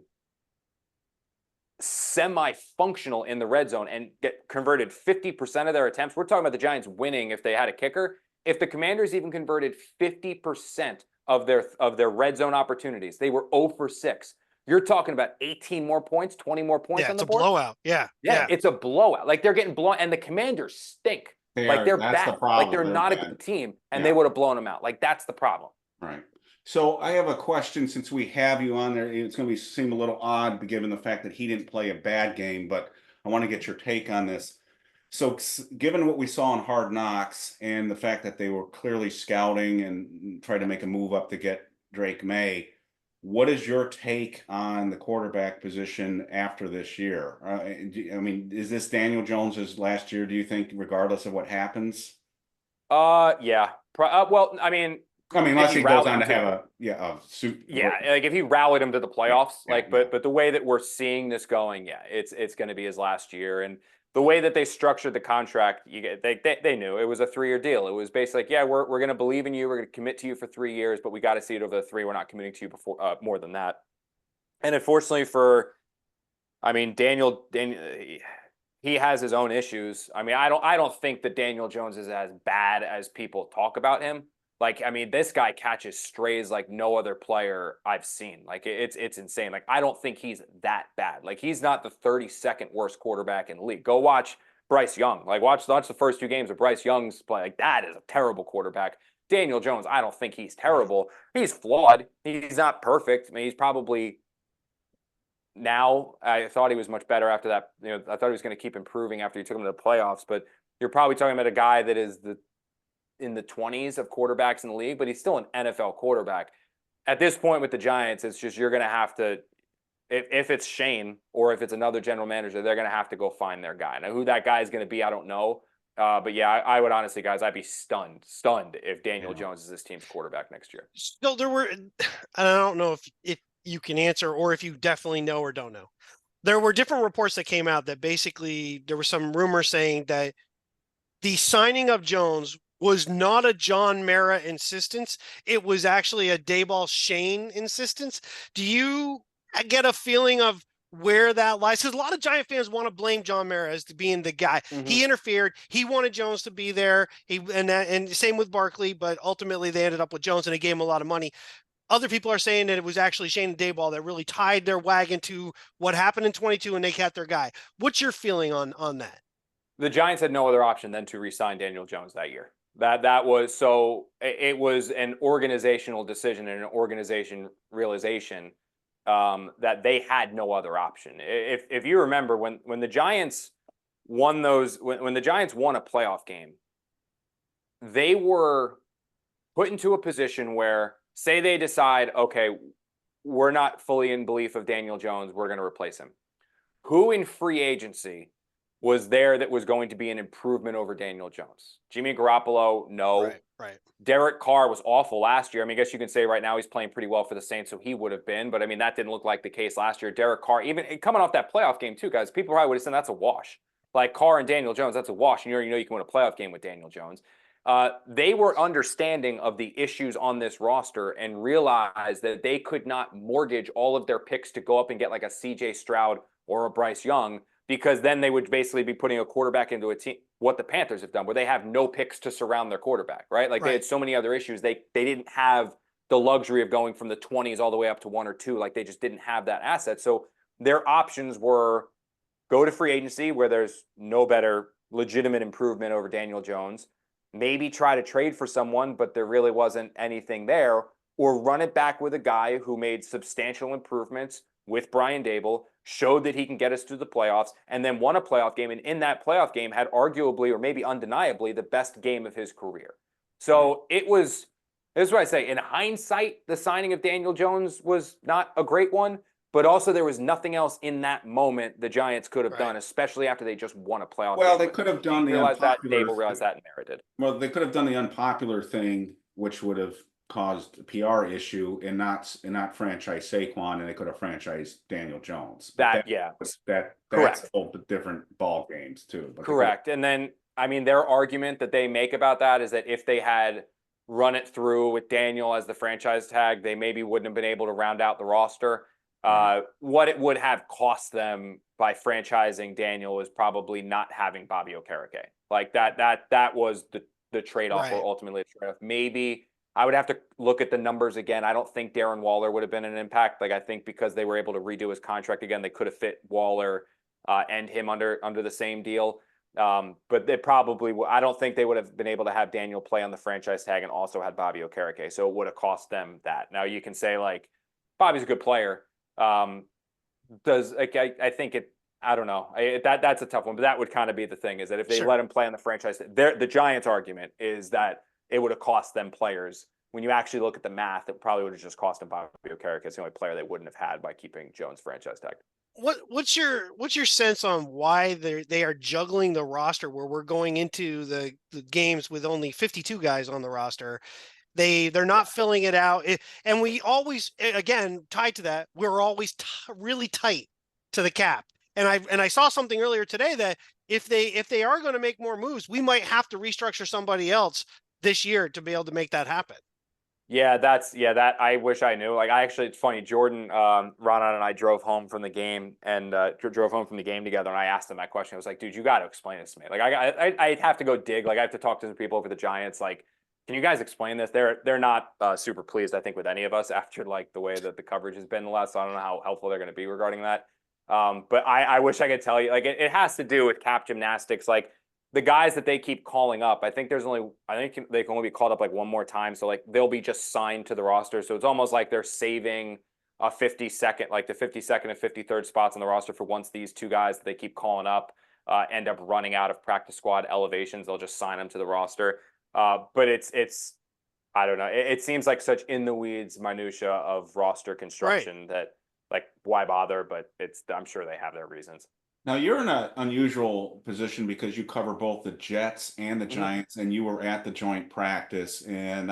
semi-functional in the red zone and get converted 50% of their attempts, we're talking about the Giants winning if they had a kicker. If the Commanders even converted 50% of their red zone opportunities, they were 0 for 6. You're talking about 18 more points, 20 more points on the board. It's a blowout. Yeah, it's a blowout. Like they're getting blown, and the Commanders stink. They're bad. The like they're not bad. A good team, and they would have blown them out. Like that's the problem. Right. So I have a question, since we have you on there. It's going to seem a little odd given the fact that he didn't play a bad game, but I want to get your take on this. So given what we saw in Hard Knocks and the fact that they were clearly scouting and tried to make a move up to get Drake May, what is your take on the quarterback position after this year? I mean, is this Daniel Jones's last year, do you think, regardless of what happens? Yeah. Well, I mean, unless he goes on to have like if he rallied him to the playoffs, but the way that we're seeing this going, it's going to be his last year. And the way that they structured the contract, they knew it was a 3-year deal. It was basically like, we're going to believe in you. We're going to commit to you for 3 years, but we got to see it over the 3. We're not committing to you before more than that. And unfortunately Daniel, he has his own issues. I mean, I don't think that Daniel Jones is as bad as people talk about him. Like, I mean, this guy catches strays like no other player I've seen. Like, it's insane. Like, I don't think he's that bad. Like, he's not the 32nd worst quarterback in the league. Go watch Bryce Young. Like, watch the first 2 games of Bryce Young's play. Like, that is a terrible quarterback. Daniel Jones, I don't think he's terrible. He's flawed. He's not perfect. I mean, he's probably now. I thought he was much better after that. I thought he was going to keep improving after he took him to the playoffs. But you're probably talking about a guy that is in the 20s of quarterbacks in the league, but he's still an NFL quarterback. At this point with the Giants, it's just you're going to have to, if it's Shane or if it's another general manager, they're going to have to go find their guy. Now, who that guy is going to be, I don't know. But yeah, I would honestly, guys, I'd be stunned if Daniel Jones is this team's quarterback next year. So there were, and I don't know if you can answer or if you definitely know or don't know. There were different reports that came out that basically there was some rumors saying that the signing of Jones was not a John Mara insistence. It was actually a Daboll Shane insistence. Do you get a feeling of where that lies? Because a lot of Giant fans want to blame John Mara as being the guy. Mm-hmm. He interfered. He wanted Jones to be there. And same with Barkley, but ultimately they ended up with Jones and they gave him a lot of money. Other people are saying that it was actually Shane and Daboll that really tied their wagon to what happened in 22 and they kept their guy. What's your feeling on that? The Giants had no other option than to re-sign Daniel Jones that year. That was so it was an organizational decision and an organization realization that they had no other option. If you remember when the Giants won when the Giants won a playoff game, they were put into a position where, say they decide, okay, we're not fully in belief of Daniel Jones, we're going to replace him. Who in free agency was there that was going to be an improvement over Daniel Jones? Jimmy Garoppolo, no. Right. Derek Carr was awful last year. I mean, I guess you can say right now he's playing pretty well for the Saints, so he would have been. But, I mean, that didn't look like the case last year. Derek Carr, even coming off that playoff game too, guys, people probably would have said that's a wash. Like Carr and Daniel Jones, that's a wash. And you know you can win a playoff game with Daniel Jones. They were understanding of the issues on this roster and realized that they could not mortgage all of their picks to go up and get like a CJ Stroud or a Bryce Young, because then they would basically be putting a quarterback into a team, what the Panthers have done, where they have no picks to surround their quarterback, right? Like they had so many other issues. They didn't have the luxury of going from the 20s all the way up to 1 or 2. Like they just didn't have that asset. So their options were go to free agency where there's no better legitimate improvement over Daniel Jones, maybe try to trade for someone, but there really wasn't anything there, or run it back with a guy who made substantial improvements with Brian Daboll, showed that he can get us to the playoffs, and then won a playoff game. And in that playoff game had arguably, or maybe undeniably, the best game of his career. So it was, this is what I say, in hindsight, the signing of Daniel Jones was not a great one, but also there was nothing else in that moment the Giants could have done, especially after they just won a playoff game. Well, they could have done the unpopular. Daboll realized that and merited. Well, they could have done the unpopular thing, which would have caused a PR issue, and not franchise Saquon, and they could have franchised Daniel Jones. That's correct. A whole different ball games too. But correct. And then, I mean, their argument that they make about that is that if they had run it through with Daniel as the franchise tag, they maybe wouldn't have been able to round out the roster. What it would have cost them by franchising Daniel is probably not having Bobby Okereke. Like that was the trade-off, or ultimately the trade-off. Maybe I would have to look at the numbers again. I don't think Darren Waller would have been an impact. Like I think because they were able to redo his contract again, they could have fit Waller and him under the same deal. But they probably, I don't think they would have been able to have Daniel play on the franchise tag and also had Bobby Okereke. So it would have cost them that. Now you can say like Bobby's a good player. I think it, I don't know. That's a tough one, but that would kind of be the thing, is that if they let him play on the franchise, the Giants' argument is that it would have cost them players. When you actually look at the math, it probably would have just cost them Bobby Okereke. It's the only player they wouldn't have had by keeping Jones franchise tag. What's your sense on why they are juggling the roster, where we're going into the games with only 52 guys on the roster? They're not filling it out, and we always, again, tied to that, we're always really tight to the cap. And I saw something earlier today that if they are going to make more moves, we might have to restructure somebody else this year to be able to make that happen. Yeah, that I wish I knew. Like it's funny, Jordan, Ronan and I drove home from the game together, and I asked him that question. I was like, dude, you got to explain this to me. Like I'd have to go dig. Like I have to talk to some people over the Giants. Like, can you guys explain this? They're not super pleased, I think, with any of us after like the way that the coverage has been the last. So I don't know how helpful they're going to be regarding that. But I wish I could tell you. Like it has to do with cap gymnastics. Like the guys that they keep calling up, I think they can only be called up like one more time. So like they'll be just signed to the roster. So it's almost like they're saving a 52nd, like the 52nd and 53rd spots on the roster for once these two guys that they keep calling up end up running out of practice squad elevations. They'll just sign them to the roster. But it's I don't know. It seems like such in the weeds minutia of roster construction that like why bother? But I'm sure they have their reasons. Now you're in an unusual position because you cover both the Jets and the Giants, and you were at the joint practice. And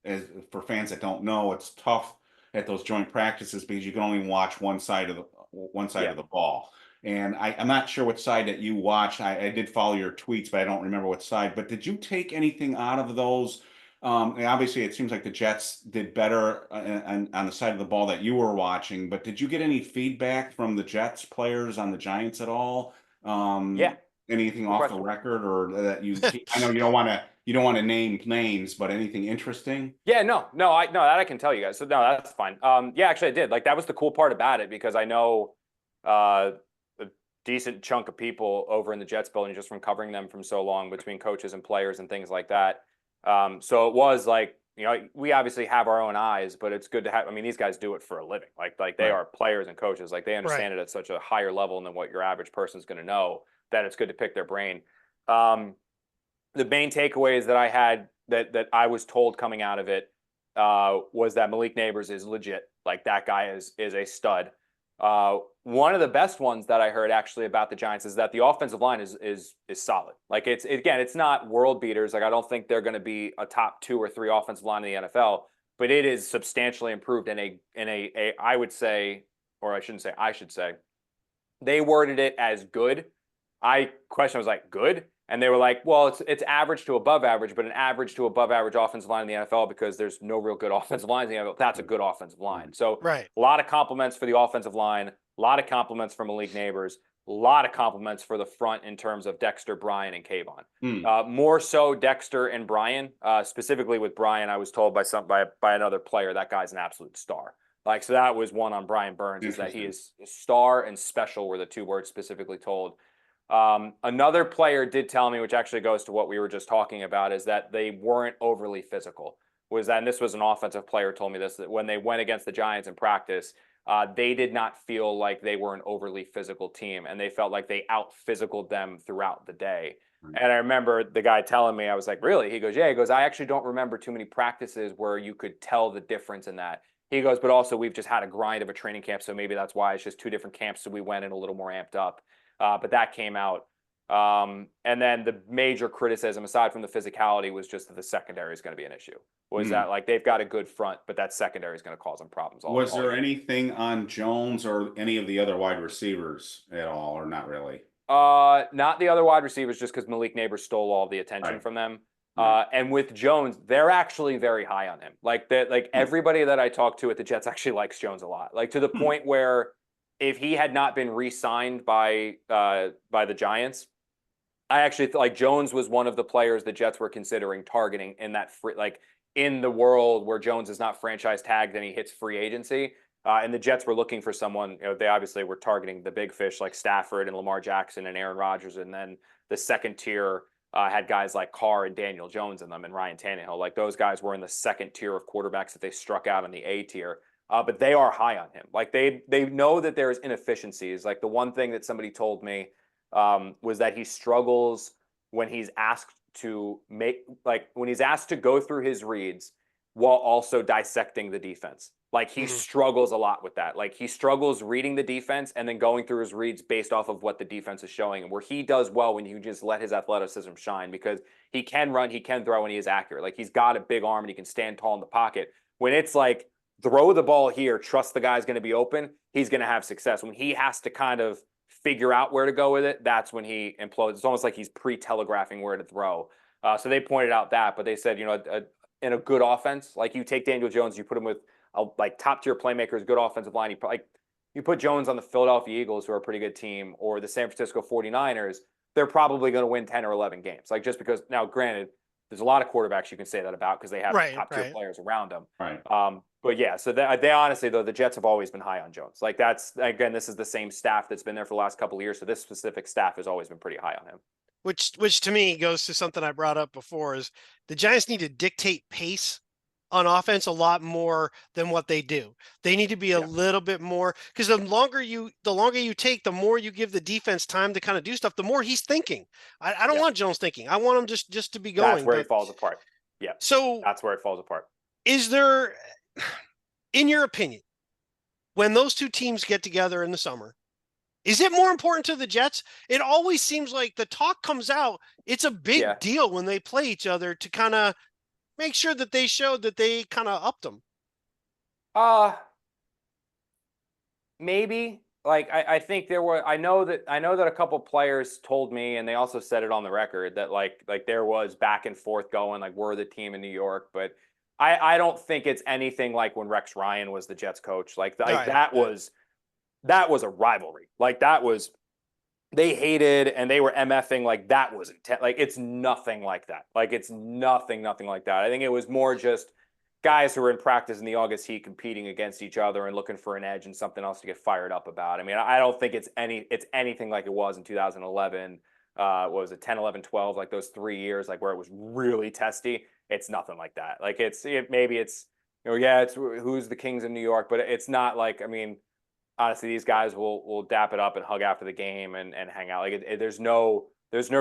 as for fans that don't know, it's tough at those joint practices because you can only watch one side of the ball. And I'm not sure what side that you watched. I did follow your tweets, but I don't remember what side. But did you take anything out of those? And obviously, it seems like the Jets did better on the side of the ball that you were watching. But did you get any feedback from the Jets players on the Giants at all? Anything off the record, or that you? I know you don't want to name names, but anything interesting? Yeah, no, that I can tell you guys. So no, that's fine. Yeah, actually, I did. Like that was the cool part about it, because I know a decent chunk of people over in the Jets building just from covering them from so long, between coaches and players and things like that. So it was like, we obviously have our own eyes, but it's good to have, I mean, these guys do it for a living. Like they are players and coaches. Like they understand it at such a higher level than what your average person's going to know, that it's good to pick their brain. The main takeaways that I had that I was told coming out of it was that Malik Neighbors is legit. Like that guy is a stud. One of the best ones that I heard actually about the Giants is that the offensive line is solid. Like it's not world beaters. Like I don't think they're going to be a top 2 or 3 offensive line in the NFL, but it is substantially improved in a I would say, or I shouldn't say, I should say, they worded it as good. I was like, good? And they were like, well, it's average to above average, but an average to above average offensive line in the NFL because there's no real good offensive lines in the NFL. That's a good offensive line. So right. a lot of compliments for the offensive line, a lot of compliments from Malik Neighbors, a lot of compliments for the front in terms of Dexter, Brian, and Kayvon. More so Dexter and Brian. Specifically with Brian, I was told by another player that guy's an absolute star. Like, so that was one on Brian Burns, is that he is a star and special were the two words specifically told. Another player did tell me, which actually goes to what we were just talking about, is that they weren't overly physical. And this was an offensive player told me this, that when they went against the Giants in practice, they did not feel like they were an overly physical team, and they felt like they out-physicaled them throughout the day. And I remember the guy telling me, I was like, really? He goes, yeah. He goes, I actually don't remember too many practices where you could tell the difference in that. He goes, but also we've just had a grind of a training camp, so maybe that's why it's just two different camps, so we went in a little more amped up. But that came out. And then the major criticism, aside from the physicality, was just that the secondary is going to be an issue. Was that like they've got a good front, but that secondary is going to cause them problems. Was there anything on Jones or any of the other wide receivers at all, or not really? Not the other wide receivers, just because Malik Neighbors stole all the attention from them. And with Jones, they're actually very high on him. Like that, like everybody that I talked to at the Jets actually likes Jones a lot. Like to the point where if he had not been re-signed by the Giants, I actually like Jones was one of the players the Jets were considering targeting in that in the world where Jones is not franchise tagged and he hits free agency. And the Jets were looking for someone, you know, they obviously were targeting the big fish like Stafford and Lamar Jackson and Aaron Rodgers. And then the second tier had guys like Carr and Daniel Jones in them and Ryan Tannehill. Like those guys were in the second tier of quarterbacks that they struck out on the A tier. But they are high on him. Like they know that there's inefficiencies. Like the one thing that somebody told me was that he struggles when he's asked to when he's asked to go through his reads while also dissecting the defense. Like he struggles a lot with that. Like he struggles reading the defense and then going through his reads based off of what the defense is showing. And where he does well when you just let his athleticism shine, because he can run, he can throw, and he is accurate. Like he's got a big arm and he can stand tall in the pocket. When it's like, throw the ball here, trust the guy's going to be open, he's going to have success. When he has to kind of figure out where to go with it, that's when he implodes. It's almost like he's pre-telegraphing where to throw. So they pointed out that, but they said, you know, in a good offense, like you take Daniel Jones, you put him with like top-tier playmakers, good offensive line. You put Jones on the Philadelphia Eagles, who are a pretty good team, or the San Francisco 49ers, they're probably going to win 10 or 11 games. Like just because, now granted, there's a lot of quarterbacks you can say that about because they have top-tier players around them. Right. But yeah, so they honestly, though, the Jets have always been high on Jones. Like that's, again, this is the same staff that's been there for the last couple of years. So this specific staff has always been pretty high on him. Which to me goes to something I brought up before, is the Giants need to dictate pace on offense a lot more than what they do. They need to be a little bit more, because the longer you take, the more you give the defense time to kind of do stuff, the more he's thinking. I don't want Jones thinking. I want him just to be going. That's where he falls apart. Yeah. So that's where it falls apart. Is there, in your opinion, when those two teams get together in the summer, is it more important to the Jets? It always seems like the talk comes out. It's a big deal when they play each other to kind of make sure that they showed that they kind of upped them. Maybe. Like I think there were. I know that a couple players told me, and they also said it on the record, that like there was back and forth going, like we're the team in New York, but I don't think it's anything like when Rex Ryan was the Jets coach. That was a rivalry. Like that was, they hated and they were MFing. Like that was intense. Like it's nothing like that. Like it's nothing like that. I think it was more just guys who were in practice in the August heat competing against each other and looking for an edge and something else to get fired up about. I mean, I don't think it's anything like it was in 2011. What was it, 10, 11, 12, like those 3 years, like where it was really testy. It's nothing like that. Like maybe it's, you know, yeah, it's who's the Kings in New York, but it's not like, I mean, honestly, these guys will dap it up and hug after the game and hang out. Like there's no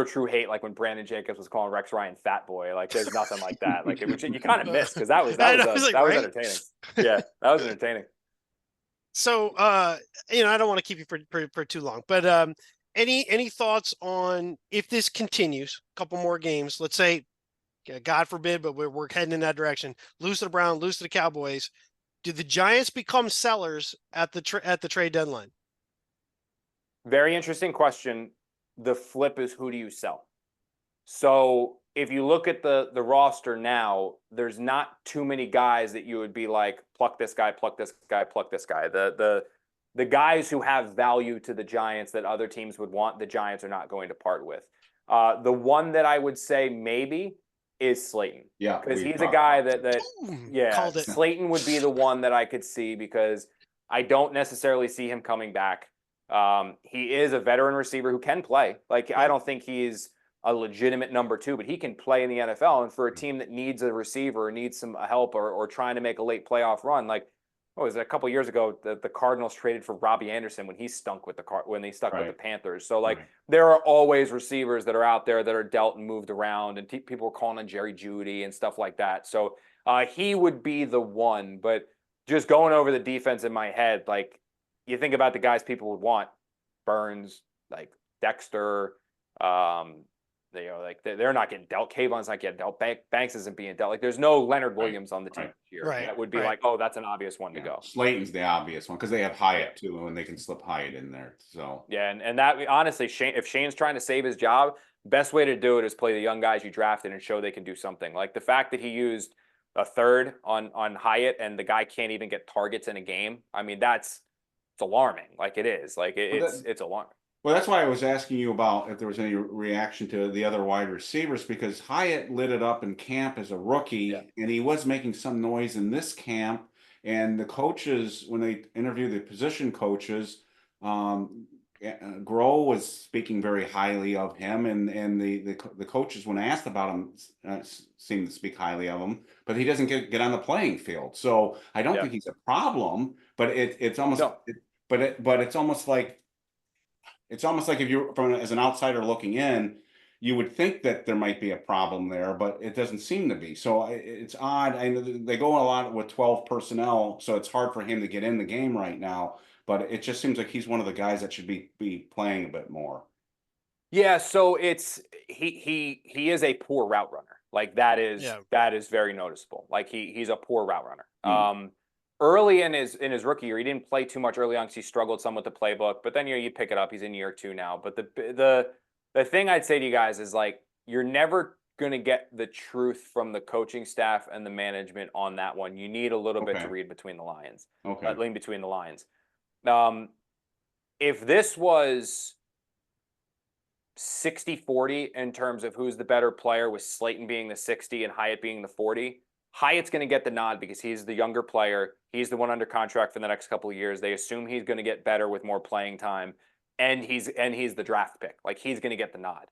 true hate, like when Brandon Jacobs was calling Rex Ryan fat boy. Like there's nothing like that. Like you kind of missed, because that was entertaining. Yeah, that was entertaining. So I don't want to keep you for too long, but any thoughts on if this continues, a couple more games, let's say, God forbid, but we're heading in that direction. Lose to the Browns, lose to the Cowboys. Do the Giants become sellers at the trade deadline? Very interesting question. The flip is, who do you sell? So if you look at the roster now, there's not too many guys that you would be like, pluck this guy, pluck this guy, pluck this guy. The guys who have value to the Giants that other teams would want, the Giants are not going to part with. The one that I would say maybe is Slayton. Yeah, because he's a guy that Called it. Slayton would be the one that I could see, because I don't necessarily see him coming back. He is a veteran receiver who can play. Like, I don't think he's a legitimate number 2, but he can play in the NFL. And for a team that needs a receiver or needs some help or trying to make a late playoff run, like, what was it, a couple years ago, the Cardinals traded for Robbie Anderson when he stunk with when they stuck with the Panthers. So, like, there are always receivers that are out there that are dealt and moved around, and people were calling on Jerry Jeudy and stuff like that. So he would be the one. But just going over the defense in my head, like, you think about the guys people would want: Burns, like Dexter, like they're not getting dealt. Kayvon's not getting dealt. Banks isn't being dealt. Like, there's no Leonard Williams on the team this year. That would be like, oh, that's an obvious one to go. Slayton's the obvious one because they have Hyatt too, and they can slip Hyatt in there. So and that, honestly, if Shane's trying to save his job, best way to do it is play the young guys you drafted and show they can do something. Like the fact that he used a third on Hyatt and the guy can't even get targets in a game. I mean, it's alarming. Like, it is. Like, it's alarming. Well, that's why I was asking you about if there was any reaction to the other wide receivers, because Hyatt lit it up in camp as a rookie, and he was making some noise in this camp. And the coaches, when they interviewed the position coaches, Grohl was speaking very highly of him, and the coaches, when asked about him, seemed to speak highly of him. But he doesn't get on the playing field, so I don't think he's a problem. But it's almost, but it's almost like. It's almost like if you're as an outsider looking in, you would think that there might be a problem there, but it doesn't seem to be. So it's odd. I know they go a lot with 12 personnel, so it's hard for him to get in the game right now. But it just seems like he's one of the guys that should be playing a bit more. Yeah, so he is a poor route runner. Like, that is very noticeable. Like, he's a poor route runner. Early in his rookie year, he didn't play too much early on because he struggled some with the playbook. But then you pick it up. He's in year 2 now. But the thing I'd say to you guys is, like, you're never going to get the truth from the coaching staff and the management on that one. You need a little bit to read between the lines. Read between the lines. If this was 60-40 in terms of who's the better player, with Slayton being the 60 and Hyatt being the 40, Hyatt's going to get the nod because he's the younger player. He's the one under contract for the next couple of years. They assume he's going to get better with more playing time, and he's the draft pick. Like, he's going to get the nod.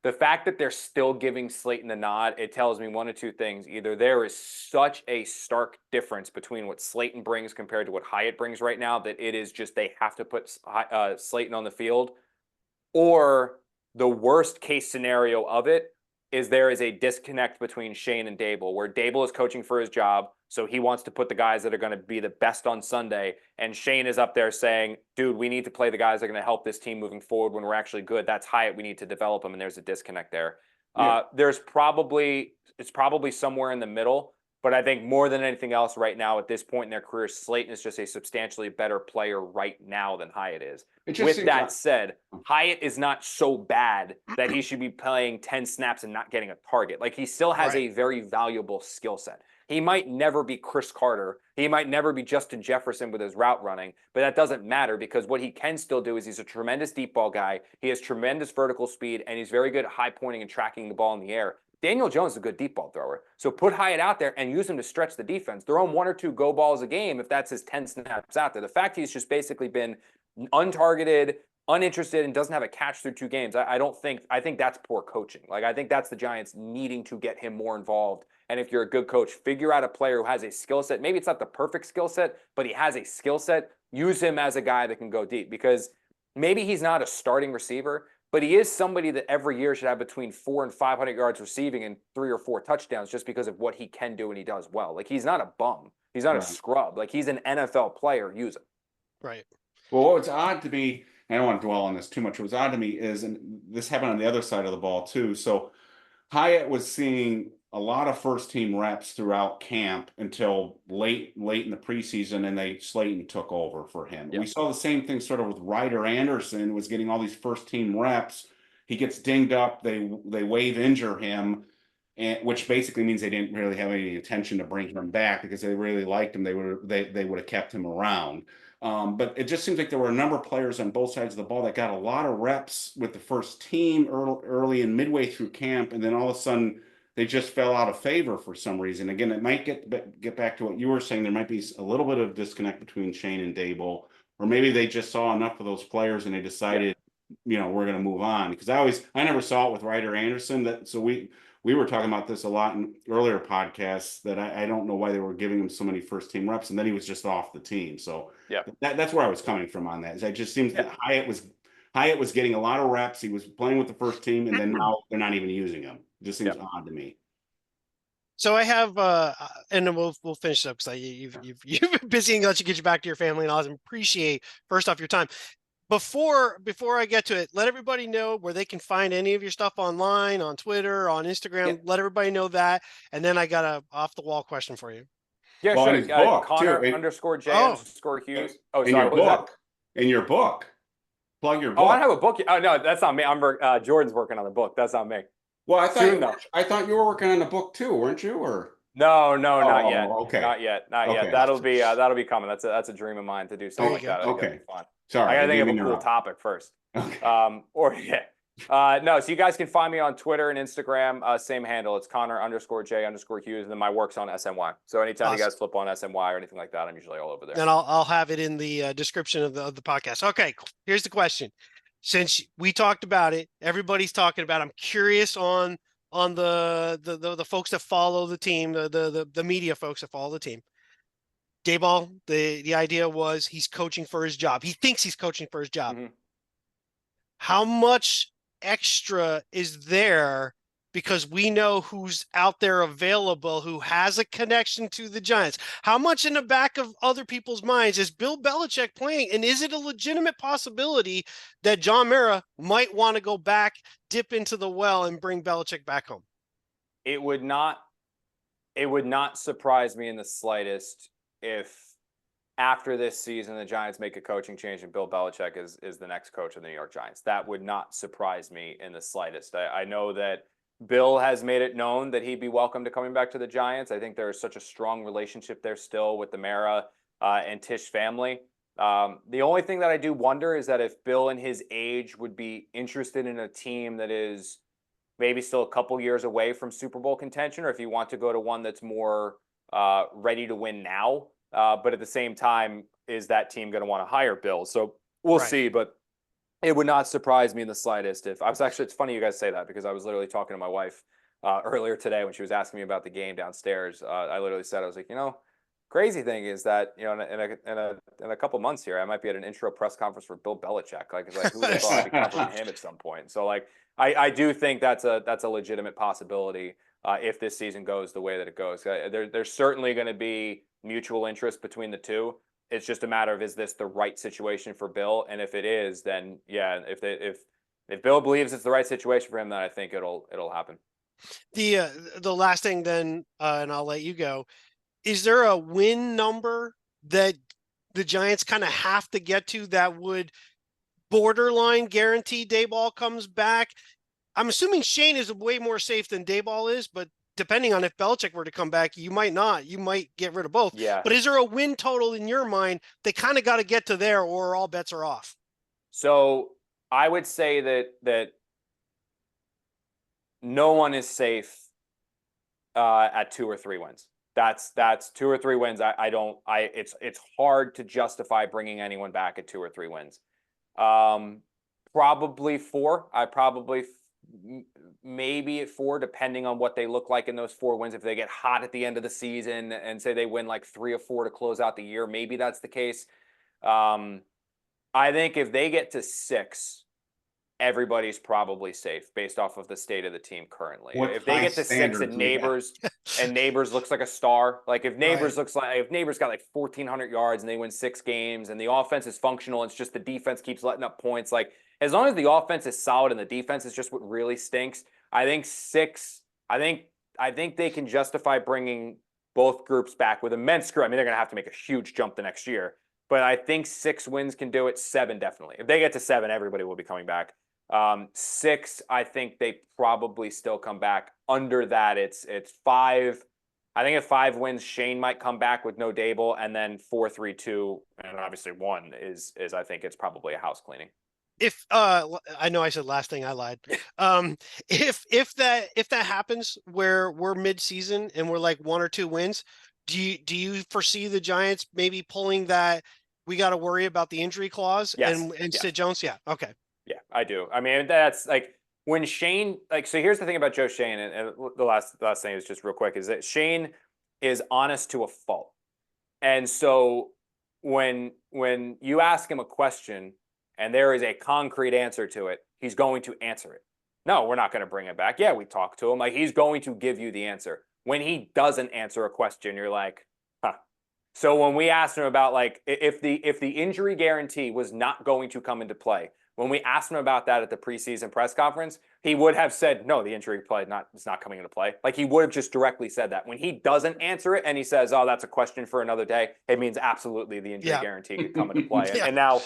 The fact that they're still giving Slayton the nod, it tells me one of two things. Either there is such a stark difference between what Slayton brings compared to what Hyatt brings right now that it is just they have to put Slayton on the field, or the worst case scenario of it is there is a disconnect between Shane and Daboll, where Daboll is coaching for his job, so he wants to put the guys that are going to be the best on Sunday, and Shane is up there saying, dude, we need to play the guys that are going to help this team moving forward when we're actually good. That's Hyatt. We need to develop them, and there's a disconnect there. It's probably somewhere in the middle, but I think more than anything else right now at this point in their career, Slayton is just a substantially better player right now than Hyatt is. With that said, Hyatt is not so bad that he should be playing 10 snaps and not getting a target. Like, he still has a very valuable skill set. He might never be Chris Carter. He might never be Justin Jefferson with his route running, but that doesn't matter because what he can still do is he's a tremendous deep ball guy. He has tremendous vertical speed, and he's very good at high pointing and tracking the ball in the air. Daniel Jones is a good deep ball thrower. So put Hyatt out there and use him to stretch the defense. Throw him 1 or 2 go balls a game if that's his 10 snaps out there. The fact he's just basically been untargeted, uninterested, and doesn't have a catch through 2 games, I think that's poor coaching. Like, I think that's the Giants needing to get him more involved. And if you're a good coach, figure out a player who has a skill set. Maybe it's not the perfect skill set, but he has a skill set. Use him as a guy that can go deep, because maybe he's not a starting receiver, but he is somebody that every year should have between 400 and 500 yards receiving and 3 or 4 touchdowns just because of what he can do and he does well. Like, he's not a bum. He's not a scrub. Like, he's an NFL player. Use him. Right. Well, what's odd to me, I don't want to dwell on this too much. What's odd to me is, and this happened on the other side of the ball too. So Hyatt was seeing a lot of first team reps throughout camp until late in the preseason, and Slayton took over for him. We saw the same thing sort of with Ryder Anderson, was getting all these first team reps, he gets dinged up, they waive injure him, and which basically means they didn't really have any intention to bring him back, because they really liked him. They would have kept him around. But it just seems like there were a number of players on both sides of the ball that got a lot of reps with the first team early and midway through camp, and then all of a sudden they just fell out of favor for some reason. Again, it might get back to what you were saying. There might be a little bit of disconnect between Shane and Daboll, or maybe they just saw enough of those players and they decided, we're going to move on. Because I never saw it with Ryder Anderson. So we were talking about this a lot in earlier podcasts, that I don't know why they were giving him so many first team reps, and then he was just off the team. So that's where I was coming from on that. It just seems that Hyatt was getting a lot of reps. He was playing with the first team, and then now they're not even using him. It just seems odd to me. So I have, and then we'll finish up, because you've been busy, and let you get you back to your family, and I appreciate, first off, your time. Before I get to it, let everybody know where they can find any of your stuff online, on Twitter, on Instagram. Let everybody know that, and then I got a off the wall question for you. Yeah, well, sure. In his book, Connor too. _J_Hughes. Oh, in sorry. your book. In your book. Plug your book. Oh, I don't have a book. Oh, no, that's not me. Jordan's working on the book. That's not me. Well, I thought you were working on the book too, weren't you? Or no, not yet. Okay. Not yet. That'll be coming. That's a dream of mine to do something like that. Okay. It'll be fun. Sorry, I gotta think of a cool topic first. Okay. No, so you guys can find me on Twitter and Instagram, same handle. It's Connor_J_Hughes, and then my work's on SNY. So anytime you guys flip on SNY or anything like that, I'm usually all over there. And I'll have it in the description of the podcast. Okay, here's the question. Since we talked about it, everybody's talking about it, I'm curious on the folks that follow the team, the media folks that follow the team. Daboll, the idea was he's coaching for his job. He thinks he's coaching for his job. Mm-hmm. How much extra is there, because we know who's out there available, who has a connection to the Giants? How much in the back of other people's minds is Bill Belichick playing? And is it a legitimate possibility that John Mara might want to go back, dip into the well, and bring Belichick back home? It would not surprise me in the slightest if after this season the Giants make a coaching change and Bill Belichick is the next coach of the New York Giants. That would not surprise me in the slightest. I know that Bill has made it known that he'd be welcome to coming back to the Giants. I think there is such a strong relationship there still with the Mara and Tisch family. The only thing that I do wonder is that if Bill and his age would be interested in a team that is maybe still a couple years away from Super Bowl contention, or if you want to go to one that's more ready to win now. But at the same time, is that team going to want to hire Bill? So we'll see. But it would not surprise me in the slightest if it's funny you guys say that, because I was literally talking to my wife earlier today when she was asking me about the game downstairs. I literally said, I was like, crazy thing is that, in a couple months here, I might be at an intro press conference for Bill Belichick. Like who would have thought I'd be covering him at some point? So I do think that's a legitimate possibility if this season goes the way that it goes. There's certainly going to be mutual interest between the two. It's just a matter of, is this the right situation for Bill? And if it is, then if Bill believes it's the right situation for him, then I think it'll happen. The last thing then, and I'll let you go. Is there a win number that the Giants kind of have to get to that would borderline guarantee Daboll comes back? I'm assuming Shane is way more safe than Daboll is, but depending on if Belichick were to come back, you might not. You might get rid of both. Yeah. But is there a win total in your mind? They kind of got to get to there, or all bets are off. So I would say that no one is safe at 2 or 3 wins. That's 2 or 3 wins. It's hard to justify bringing anyone back at 2 or 3 wins. Probably 4. Maybe at 4, depending on what they look like in those 4 wins. If they get hot at the end of the season and say they win like 3 or 4 to close out the year, maybe that's the case. I think if they get to 6, everybody's probably safe based off of the state of the team currently. If they get to 6 and Neighbors looks like a star, like if Neighbors got like 1,400 yards and they win 6 games and the offense is functional, it's just the defense keeps letting up points. Like as long as the offense is solid and the defense is just what really stinks, I think 6. I think they can justify bringing both groups back with immense screw. I mean, they're going to have to make a huge jump the next year, but I think 6 wins can do it. 7 definitely. If they get to 7, everybody will be coming back. 6, I think they probably still come back. Under that, it's 5. I think at 5 wins, Shane might come back with no Daboll, and then 4, 3, 2, and obviously 1 is I think it's probably a house cleaning. If I know I said last thing, I lied. If that happens where we're mid-season and we're like 1 or 2 wins, do you foresee the Giants maybe pulling that we got to worry about the injury clause and Yes. Sid Jones? Yeah, okay. Yeah, I do. I mean, that's like when Shane, like, so here's the thing about Joe Shane, and the last thing is just real quick, is that Shane is honest to a fault. And so when you ask him a question and there is a concrete answer to it, he's going to answer it. No, we're not going to bring it back. Yeah, we talked to him. Like, he's going to give you the answer. When he doesn't answer a question, you're like, huh. So when we asked him about, like, if the injury guarantee was not going to come into play, when we asked him about that at the preseason press conference, he would have said, no, the injury play is not coming into play. Like, he would have just directly said that. When he doesn't answer it and he says, oh, that's a question for another day, it means absolutely the injury guarantee could come into play. And now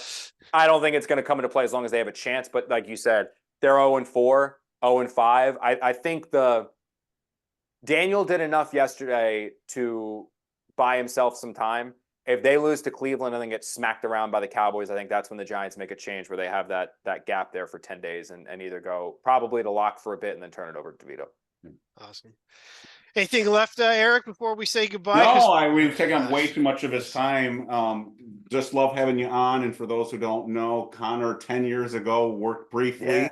I don't think it's going to come into play as long as they have a chance. But like you said, they're 0-4, 0-5. I think Daniel did enough yesterday to buy himself some time. If they lose to Cleveland and then get smacked around by the Cowboys, I think that's when the Giants make a change where they have that gap there for 10 days and either go probably to lock for a bit and then turn it over to DeVito. Awesome. Anything left, Eric, before we say goodbye? No, we've taken up way too much of his time. Just love having you on. And for those who don't know, Connor 10 years ago worked briefly. Yeah.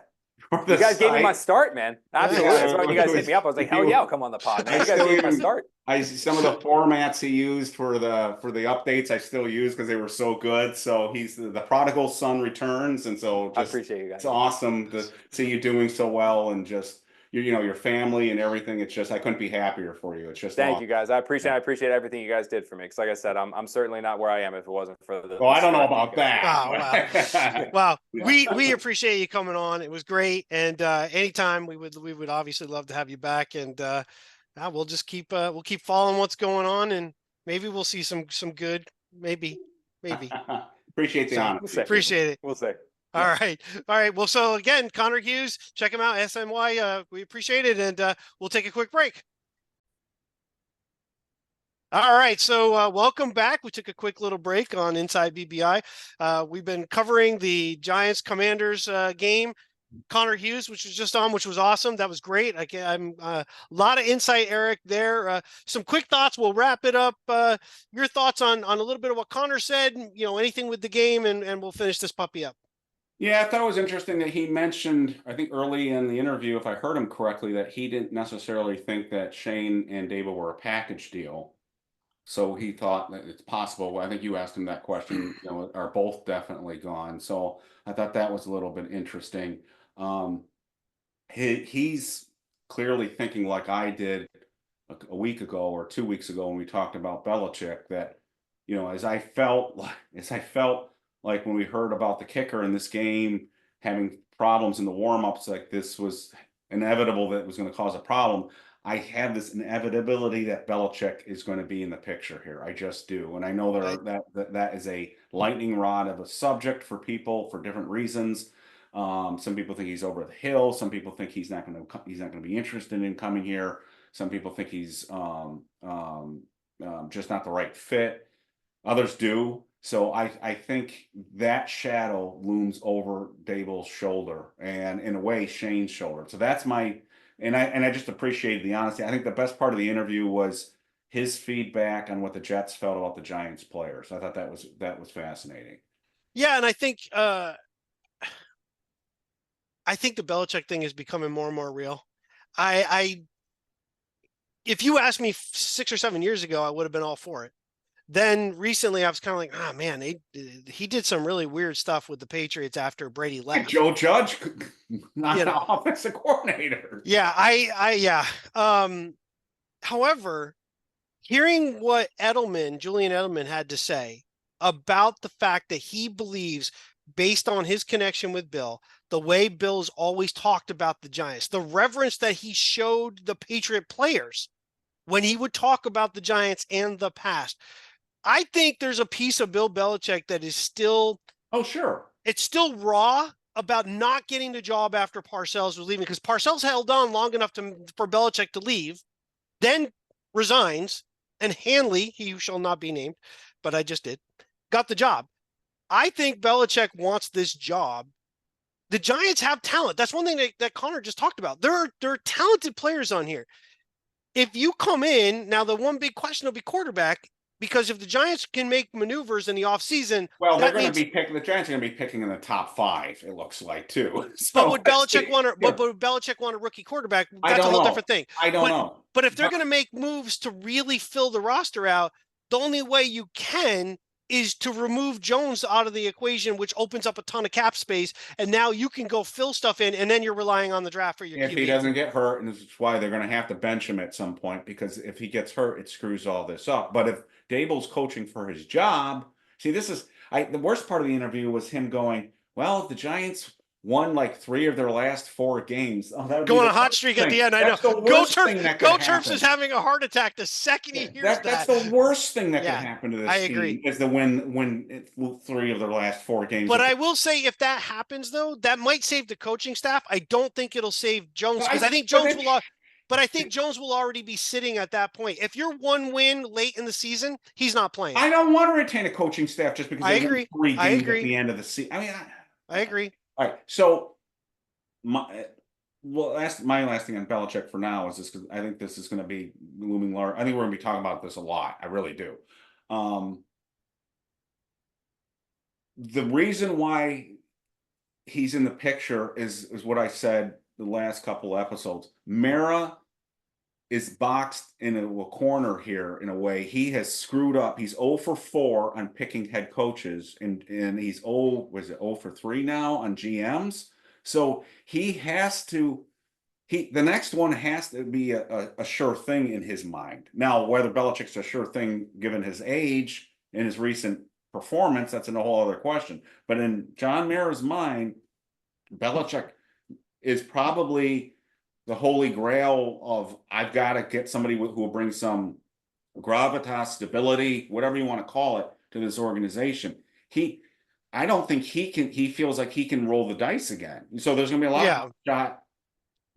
You guys gave me my start, man. Absolutely. That's why when you guys hit me up, I was like, hell yeah, I'll come on the pod. Man. You guys gave me my start. Some of the formats he used for the updates I still use because they were so good. So he's the prodigal son returns, and so I appreciate you guys. It's awesome to see you doing so well and just your family and everything. It's just I couldn't be happier for you. It's just thank you guys. I appreciate everything you guys did for me. Because like I said, I'm certainly not where I am if it wasn't for the. Well, I don't know about that. Oh, wow. Well, we appreciate you coming on. It was great, and anytime we would obviously love to have you back, and we'll just keep following what's going on, and maybe we'll see some good. Maybe. Appreciate the honor. Appreciate it. We'll see. All right. Well, so again, Connor Hughes, check him out, SNY. We appreciate it, and we'll take a quick break. All right, so welcome back. We took a quick little break on Inside BBI. We've been covering the Giants-Commanders game. Connor Hughes, which was just on, which was awesome. That was great. I'm a lot of insight, Eric, there. Some quick thoughts. We'll wrap it up. Your thoughts on a little bit of what Connor said, anything with the game, and we'll finish this puppy up. Yeah, I thought it was interesting that he mentioned, I think early in the interview, if I heard him correctly, that he didn't necessarily think that Shane and Daboll were a package deal. So he thought that it's possible. Well, I think you asked him that question, are both definitely gone. So I thought that was a little bit interesting. He's clearly thinking like I did a week ago or 2 weeks ago when we talked about Belichick, that, as I felt like when we heard about the kicker in this game having problems in the warm-ups, like this was inevitable that it was going to cause a problem. I have this inevitability that Belichick is going to be in the picture here. I just do. And I know that is a lightning rod of a subject for people for different reasons. Some people think he's over the hill. Some people think he's not going to be interested in coming here. Some people think he's just not the right fit. Others do. So I think that shadow looms over Daboll's shoulder and in a way Shane's shoulder. So that's and I just appreciated the honesty. I think the best part of the interview was his feedback on what the Jets felt about the Giants players. I thought that was fascinating. Yeah, and I think the Belichick thing is becoming more and more real. If you asked me 6 or 7 years ago, I would have been all for it. Then recently I was kind of like, oh man, he did some really weird stuff with the Patriots after Brady left. Like Joe Judge, not an offensive coordinator. Yeah, however, hearing what Julian Edelman had to say about the fact that he believes, based on his connection with Bill, the way Bill's always talked about the Giants, the reverence that he showed the Patriot players when he would talk about the Giants and the past. I think there's a piece of Bill Belichick that is still, oh, sure, it's still raw about not getting the job after Parcells was leaving, because Parcells held on long enough for Belichick to leave, then resigns, and Hanley, he shall not be named, but I just did, got the job. I think Belichick wants this job. The Giants have talent. That's one thing that Connor just talked about. There are talented players on here. If you come in, now the one big question will be quarterback, because if the Giants can make maneuvers in the offseason, well, they're going to be picking. The Giants are going to be picking in the top 5. It looks like too. So but would Belichick want? But would Belichick want a rookie quarterback? That's a whole different thing. I don't know. But if they're going to make moves to really fill the roster out, the only way you can is to remove Jones out of the equation, which opens up a ton of cap space, and now you can go fill stuff in, and then you're relying on the draft for your QB. If he doesn't get hurt, and this is why they're going to have to bench him at some point, because if he gets hurt, it screws all this up. But if Daboll's coaching for his job, see, this is the worst part of the interview was him going, well, the Giants won like 3 of their last 4 games. Oh, going on a hot streak at the end. That's I know. Go Terps is having a heart attack the second he hears that. That's the worst thing that could happen to this team. I agree. Is the win 3 of their last 4 games. But I will say, if that happens, though, that might save the coaching staff. I don't think it'll save Jones, because I think Jones will. But I think Jones will already be sitting at that point. If you're 1 win late in the season, he's not playing. I don't want to retain a coaching staff just because they win 3 games at the end of the season. I agree. All right, so my last thing on Belichick for now is this, because I think this is going to be looming large. I think we're going to be talking about this a lot. I really do. The reason why he's in the picture is what I said the last couple episodes. Mara is boxed in a corner here in a way. He has screwed up. He's 0 for 4 on picking head coaches, and he's 0 for 3 now on GMs. So he has to. The next one has to be a sure thing in his mind. Now, whether Belichick's a sure thing given his age and his recent performance, that's a whole other question. But in John Mara's mind, Belichick is probably the holy grail of, I've got to get somebody who will bring some gravitas, stability, whatever you want to call it, to this organization. I don't think he feels like he can roll the dice again. So there's going to be a lot of shot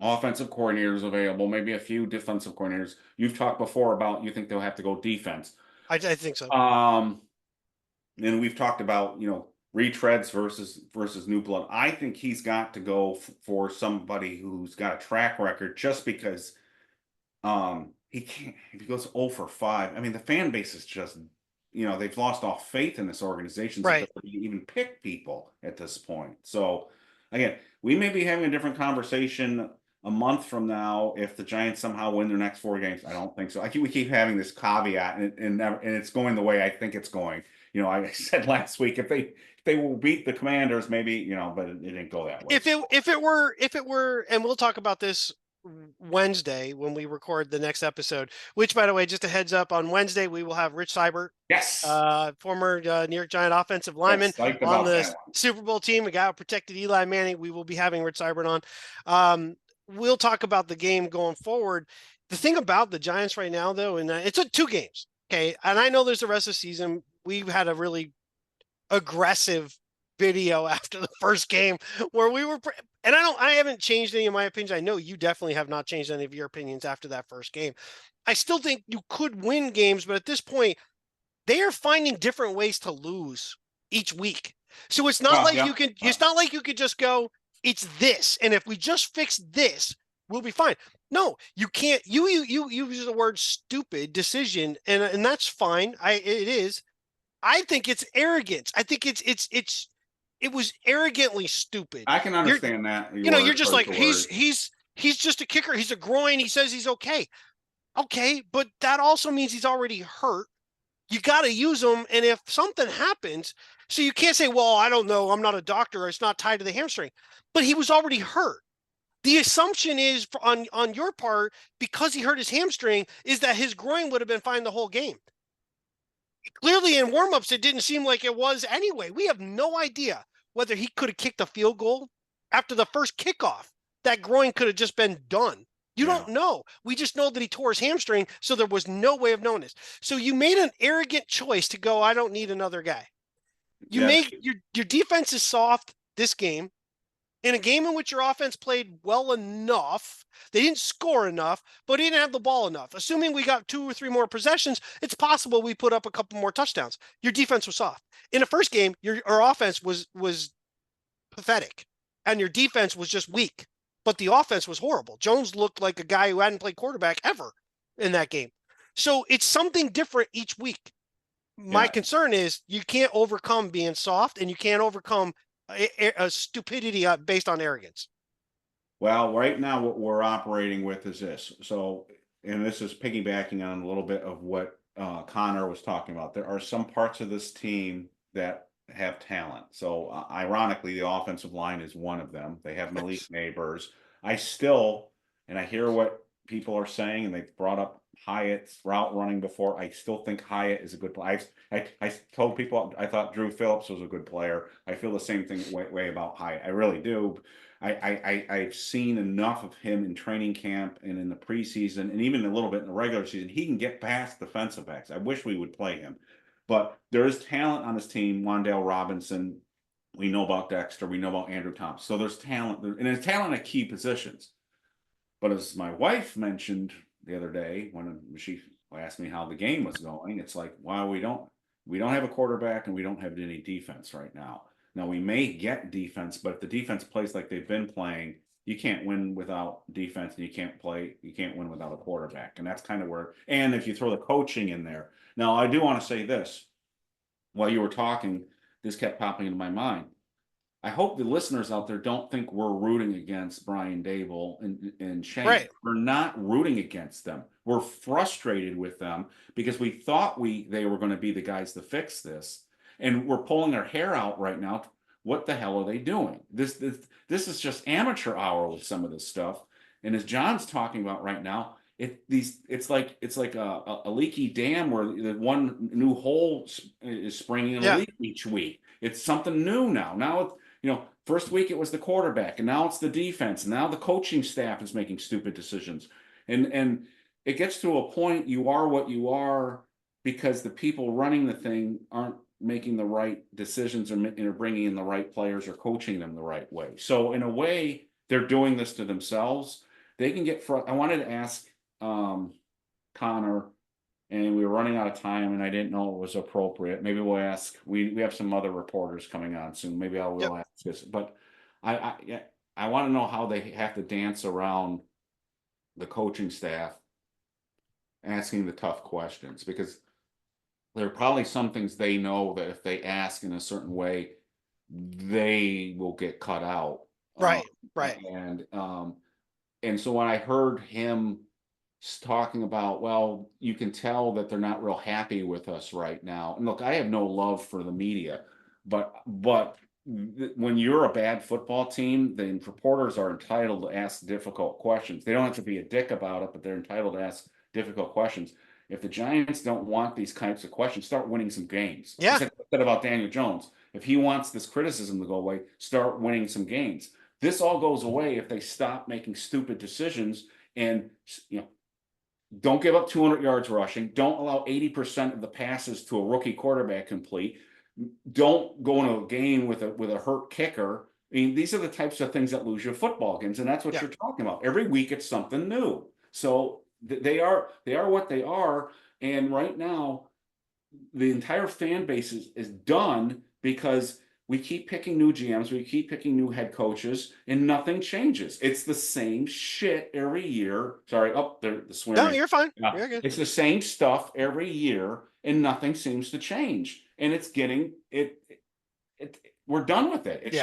offensive coordinators available, maybe a few defensive coordinators. You've talked before about, you think they'll have to go defense. I think so. And we've talked about, retreads versus new blood. I think he's got to go for somebody who's got a track record, just because he can't. If he goes 0 for 5, I mean, the fan base is just, they've lost all faith in this organization. Right. To even pick people at this point. So again, we may be having a different conversation a month from now if the Giants somehow win their next 4 games. I don't think so. We keep having this caveat, and it's going the way I think it's going. I said last week, if they will beat the Commanders, maybe, but it didn't go that way. If it were, and we'll talk about this Wednesday when we record the next episode, which, by the way, just a heads up, on Wednesday we will have Rich Seibert, former New York Giant offensive lineman on the Super Bowl team, a guy who protected Eli Manning. We will be having Rich Seibert on. We'll talk about the game going forward. The thing about the Giants right now, though, and it's 2 games, okay, and I know there's the rest of the season. We've had a really aggressive video after the first game where we were, and I haven't changed any of my opinions. I know you definitely have not changed any of your opinions after that first game. I still think you could win games, but at this point, they are finding different ways to lose each week. So it's not you can. It's not like you could just go, it's this, and if we just fix this, we'll be fine. No, you can't. You use the word stupid decision, and that's fine. It is. I think it's arrogance. I think it was arrogantly stupid. I can understand that. You're just like, he's just a kicker. He's a groin. He says he's okay. Okay, but that also means he's already hurt. You got to use him. And if something happens, so you can't say, well, I don't know, I'm not a doctor, it's not tied to the hamstring, but he was already hurt. The assumption is on your part, because he hurt his hamstring, is that his groin would have been fine the whole game. Clearly in warmups, it didn't seem like it was anyway. We have no idea whether he could have kicked a field goal after the first kickoff. That groin could have just been done. You don't know. We just know that he tore his hamstring, so there was no way of knowing this. So you made an arrogant choice to go, I don't need another guy. You make your defense is soft this game. in a game in which your offense played well enough. They didn't score enough, but he didn't have the ball enough. Assuming we got 2 or 3 more possessions, it's possible we put up a couple more touchdowns. Your defense was soft. In the first game, our offense was pathetic, and your defense was just weak. But the offense was horrible. Jones looked like a guy who hadn't played quarterback ever in that game. So it's something different each week. My concern is you can't overcome being soft, and you can't overcome a stupidity based on arrogance. Well, right now what we're operating with is this. So, and this is piggybacking on a little bit of what Connor was talking about. There are some parts of this team that have talent. So, ironically, the offensive line is one of them. They have Malik Neighbors. I hear what people are saying, and they've brought up Hyatt's route running before. I still think Hyatt is a good player. I told people I thought Drew Phillips was a good player. I feel the same way about Hyatt. I really do. I've seen enough of him in training camp and in the preseason, and even a little bit in the regular season. He can get past defensive backs. I wish we would play him, but there is talent on this team. Wan'Dale Robinson. We know about Dexter. We know about Andrew Thompson. So there's talent, and there's talent at key positions. But as my wife mentioned the other day when she asked me how the game was going, it's like, wow, we don't have a quarterback and we don't have any defense right now. Now we may get defense, but if the defense plays like they've been playing, you can't win without defense, and you can't win without a quarterback. And that's kind of where, and if you throw the coaching in there. Now I do want to say this. While you were talking, this kept popping into my mind. I hope the listeners out there don't think we're rooting against Brian Daboll and Shane. Right. We're not rooting against them. We're frustrated with them because we thought they were going to be the guys to fix this, and we're pulling our hair out right now. What the hell are they doing? This is just amateur hour with some of this stuff. And as John's talking about right now, it's like a leaky dam where the one new hole is springing a leak each week. It's something new now. Now first week it was the quarterback, and now it's the defense, and now the coaching staff is making stupid decisions. And it gets to a point, you are what you are because the people running the thing aren't making the right decisions or bringing in the right players or coaching them the right way. So in a way, they're doing this to themselves. They can get I wanted to ask Connor, and we were running out of time, and I didn't know it was appropriate. Maybe we'll ask. We have some other reporters coming on soon. Maybe I will ask this. But I want to know how they have to dance around the coaching staff asking the tough questions, because there are probably some things they know that if they ask in a certain way, they will get cut out. Right. And so when I heard him talking about, well, you can tell that they're not real happy with us right now. And look, I have no love for the media, but when you're a bad football team, the reporters are entitled to ask difficult questions. They don't have to be a dick about it, but they're entitled to ask difficult questions. If the Giants don't want these kinds of questions, start winning some games. Yeah. I said about Daniel Jones. If he wants this criticism to go away, start winning some games. This all goes away if they stop making stupid decisions and don't give up 200 yards rushing. Don't allow 80% of the passes to a rookie quarterback complete. Don't go into a game with a hurt kicker. I mean, these are the types of things that lose you football games, and that's what you're talking about. Every week it's something new. So they are what they are, and right now the entire fan base is done because we keep picking new GMs, we keep picking new head coaches, and nothing changes. It's the same shit every year. Sorry, the swearing. No, you're fine. You're good. It's the same stuff every year, and nothing seems to change. And it's getting we're done with it.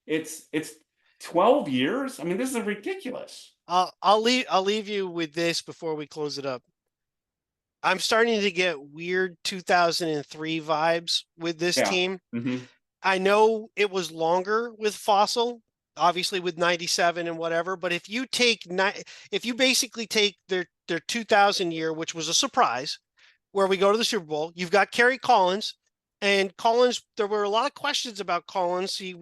It's 12 years. I mean, this is ridiculous. I'll leave you with this before we close it up. I'm starting to get weird 2003 vibes with this team. Mm-hmm. I know it was longer with Fossil, obviously with 97 and whatever, but if you basically take their 2000 year, which was a surprise, where we go to the Super Bowl, you've got Kerry Collins, and Collins, there were a lot of questions about Collins. He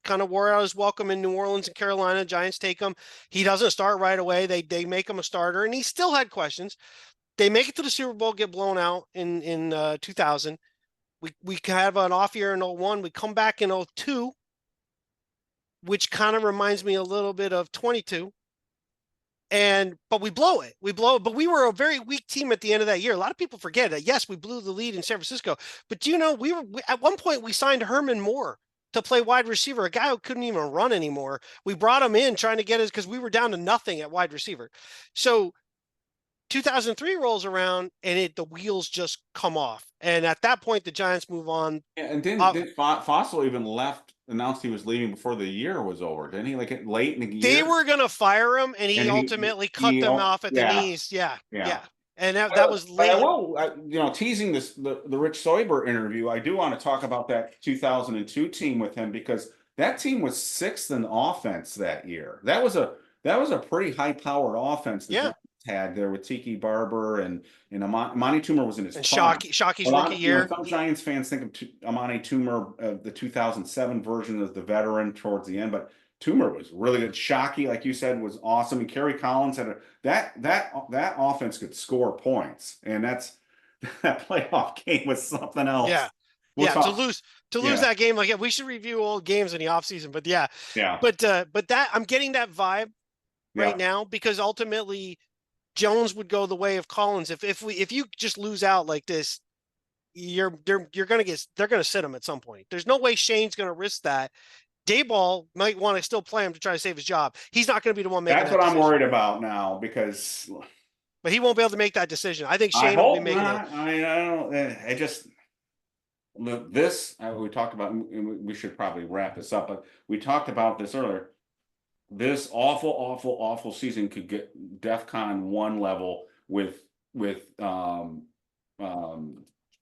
kind of wore out his welcome in New Orleans and Carolina. Giants take him. He doesn't start right away. They make him a starter, and he still had questions. They make it to the Super Bowl, get blown out in 2000. We have an off year in 01. We come back in 02. which kind of reminds me a little bit of 22. But we blow it. But we were a very weak team at the end of that year. A lot of people forget that. Yes, we blew the lead in San Francisco, but at one point we signed Herman Moore to play wide receiver, a guy who couldn't even run anymore. We brought him in trying to get us because we were down to nothing at wide receiver. So 2003 rolls around and the wheels just come off. And at that point, the Giants move on. Yeah, and didn't Fossil even announced he was leaving before the year was over? Didn't he, like late in the year? They were going to fire him, and he ultimately cut them off at the knees. Yeah. And that was late. But I will, teasing the Rich Soiber interview, I do want to talk about that 2002 team with him, because that team was 6th in offense that year. That was a pretty high-powered offense. Yeah. Had there with Tiki Barber and Amani Toomer was in his Shockey's rookie year. Some Giants fans think of Amani Toomer, the 2007 version of the veteran towards the end, but Toomer was really good. Shockey, like you said, was awesome. And Kerry Collins had that offense could score points, and that playoff game was something else. Yeah. To lose that game, we should review old games in the offseason, but yeah. But that I'm getting that vibe right now, because ultimately Jones would go the way of Collins. If you just lose out like this, they're going to sit him at some point. There's no way Shane's going to risk that. Daboll might want to still play him to try to save his job. He's not going to be the one making that decision. That's what I'm worried about now, because. But he won't be able to make that decision. I think Shane will be making it. I don't. I just. This we talked about. We should probably wrap this up, but we talked about this earlier. This awful season could get DEFCON 1 level with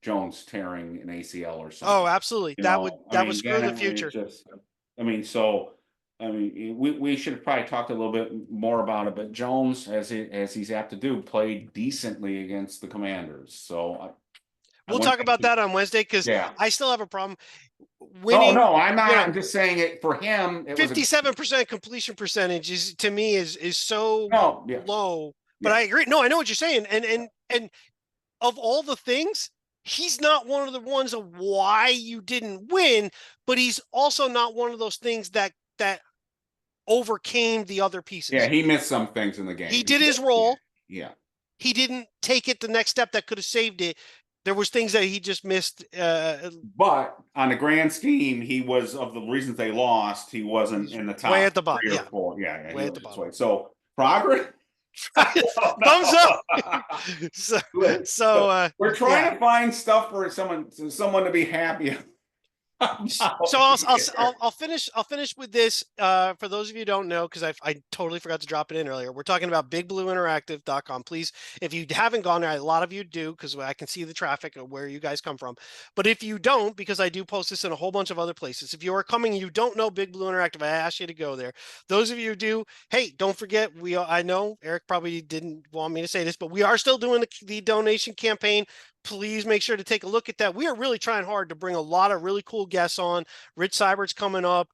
Jones tearing an ACL or something. Oh, absolutely. That would screw the future. We should have probably talked a little bit more about it, but Jones, as he's apt to do, played decently against the Commanders. So we'll talk about that on Wednesday, because I still have a problem. Winning, I'm not. I'm just saying it for him. 57% completion percentage to me is so low. But I agree. No, I know what you're saying. And of all the things, he's not one of the ones of why you didn't win, but he's also not one of those things that overcame the other pieces. Yeah, he missed some things in the game. He did his role. Yeah. He didn't take it the next step that could have saved it. There was things that he just missed. But on the grand scheme, he was, of the reasons they lost, he wasn't in the top way at the bottom. 3 or 4. Yeah, way at the bottom. So progress. Thumbs up. so we're trying to find stuff for someone to be happy. So I'll finish with this. For those of you who don't know, because I totally forgot to drop it in earlier. We're talking about bigblueinteractive.com. Please, if you haven't gone there, a lot of you do, because I can see the traffic of where you guys come from. But if you don't, because I do post this in a whole bunch of other places, if you are coming and you don't know Big Blue Interactive, I ask you to go there. Those of you who do, hey, don't forget, I know Eric probably didn't want me to say this, but we are still doing the donation campaign. Please make sure to take a look at that. We are really trying hard to bring a lot of really cool guests on. Rich Seibert's coming up.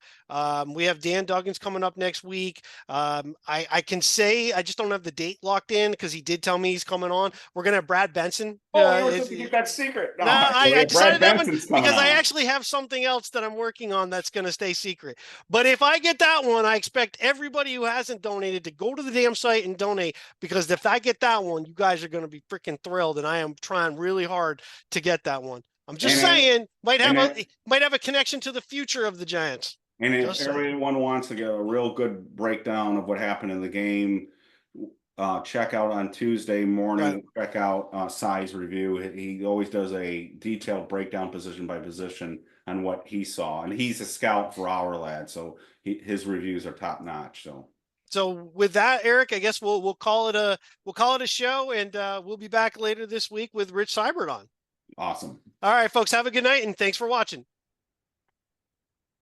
We have Dan Duggins coming up next week. I can say, I just don't have the date locked in, because he did tell me he's coming on. We're going to have Brad Benson. You were supposed to keep that secret. No, I decided that one because I actually have something else that I'm working on that's going to stay secret. But if I get that one, I expect everybody who hasn't donated to go to the damn site and donate, because if I get that one, you guys are going to be freaking thrilled, and I am trying really hard to get that one. I'm just saying, might have a connection to the future of the Giants. And if everyone wants to get a real good breakdown of what happened in the game, check out on Tuesday morning. Right. Check out Sai's review. He always does a detailed breakdown position by position on what he saw, and he's a scout for our lad, so his reviews are top notch. So with that, Eric, I guess we'll call it a show, and we'll be back later this week with Rich Seibert on. Awesome. All right, folks, have a good night, and thanks for watching.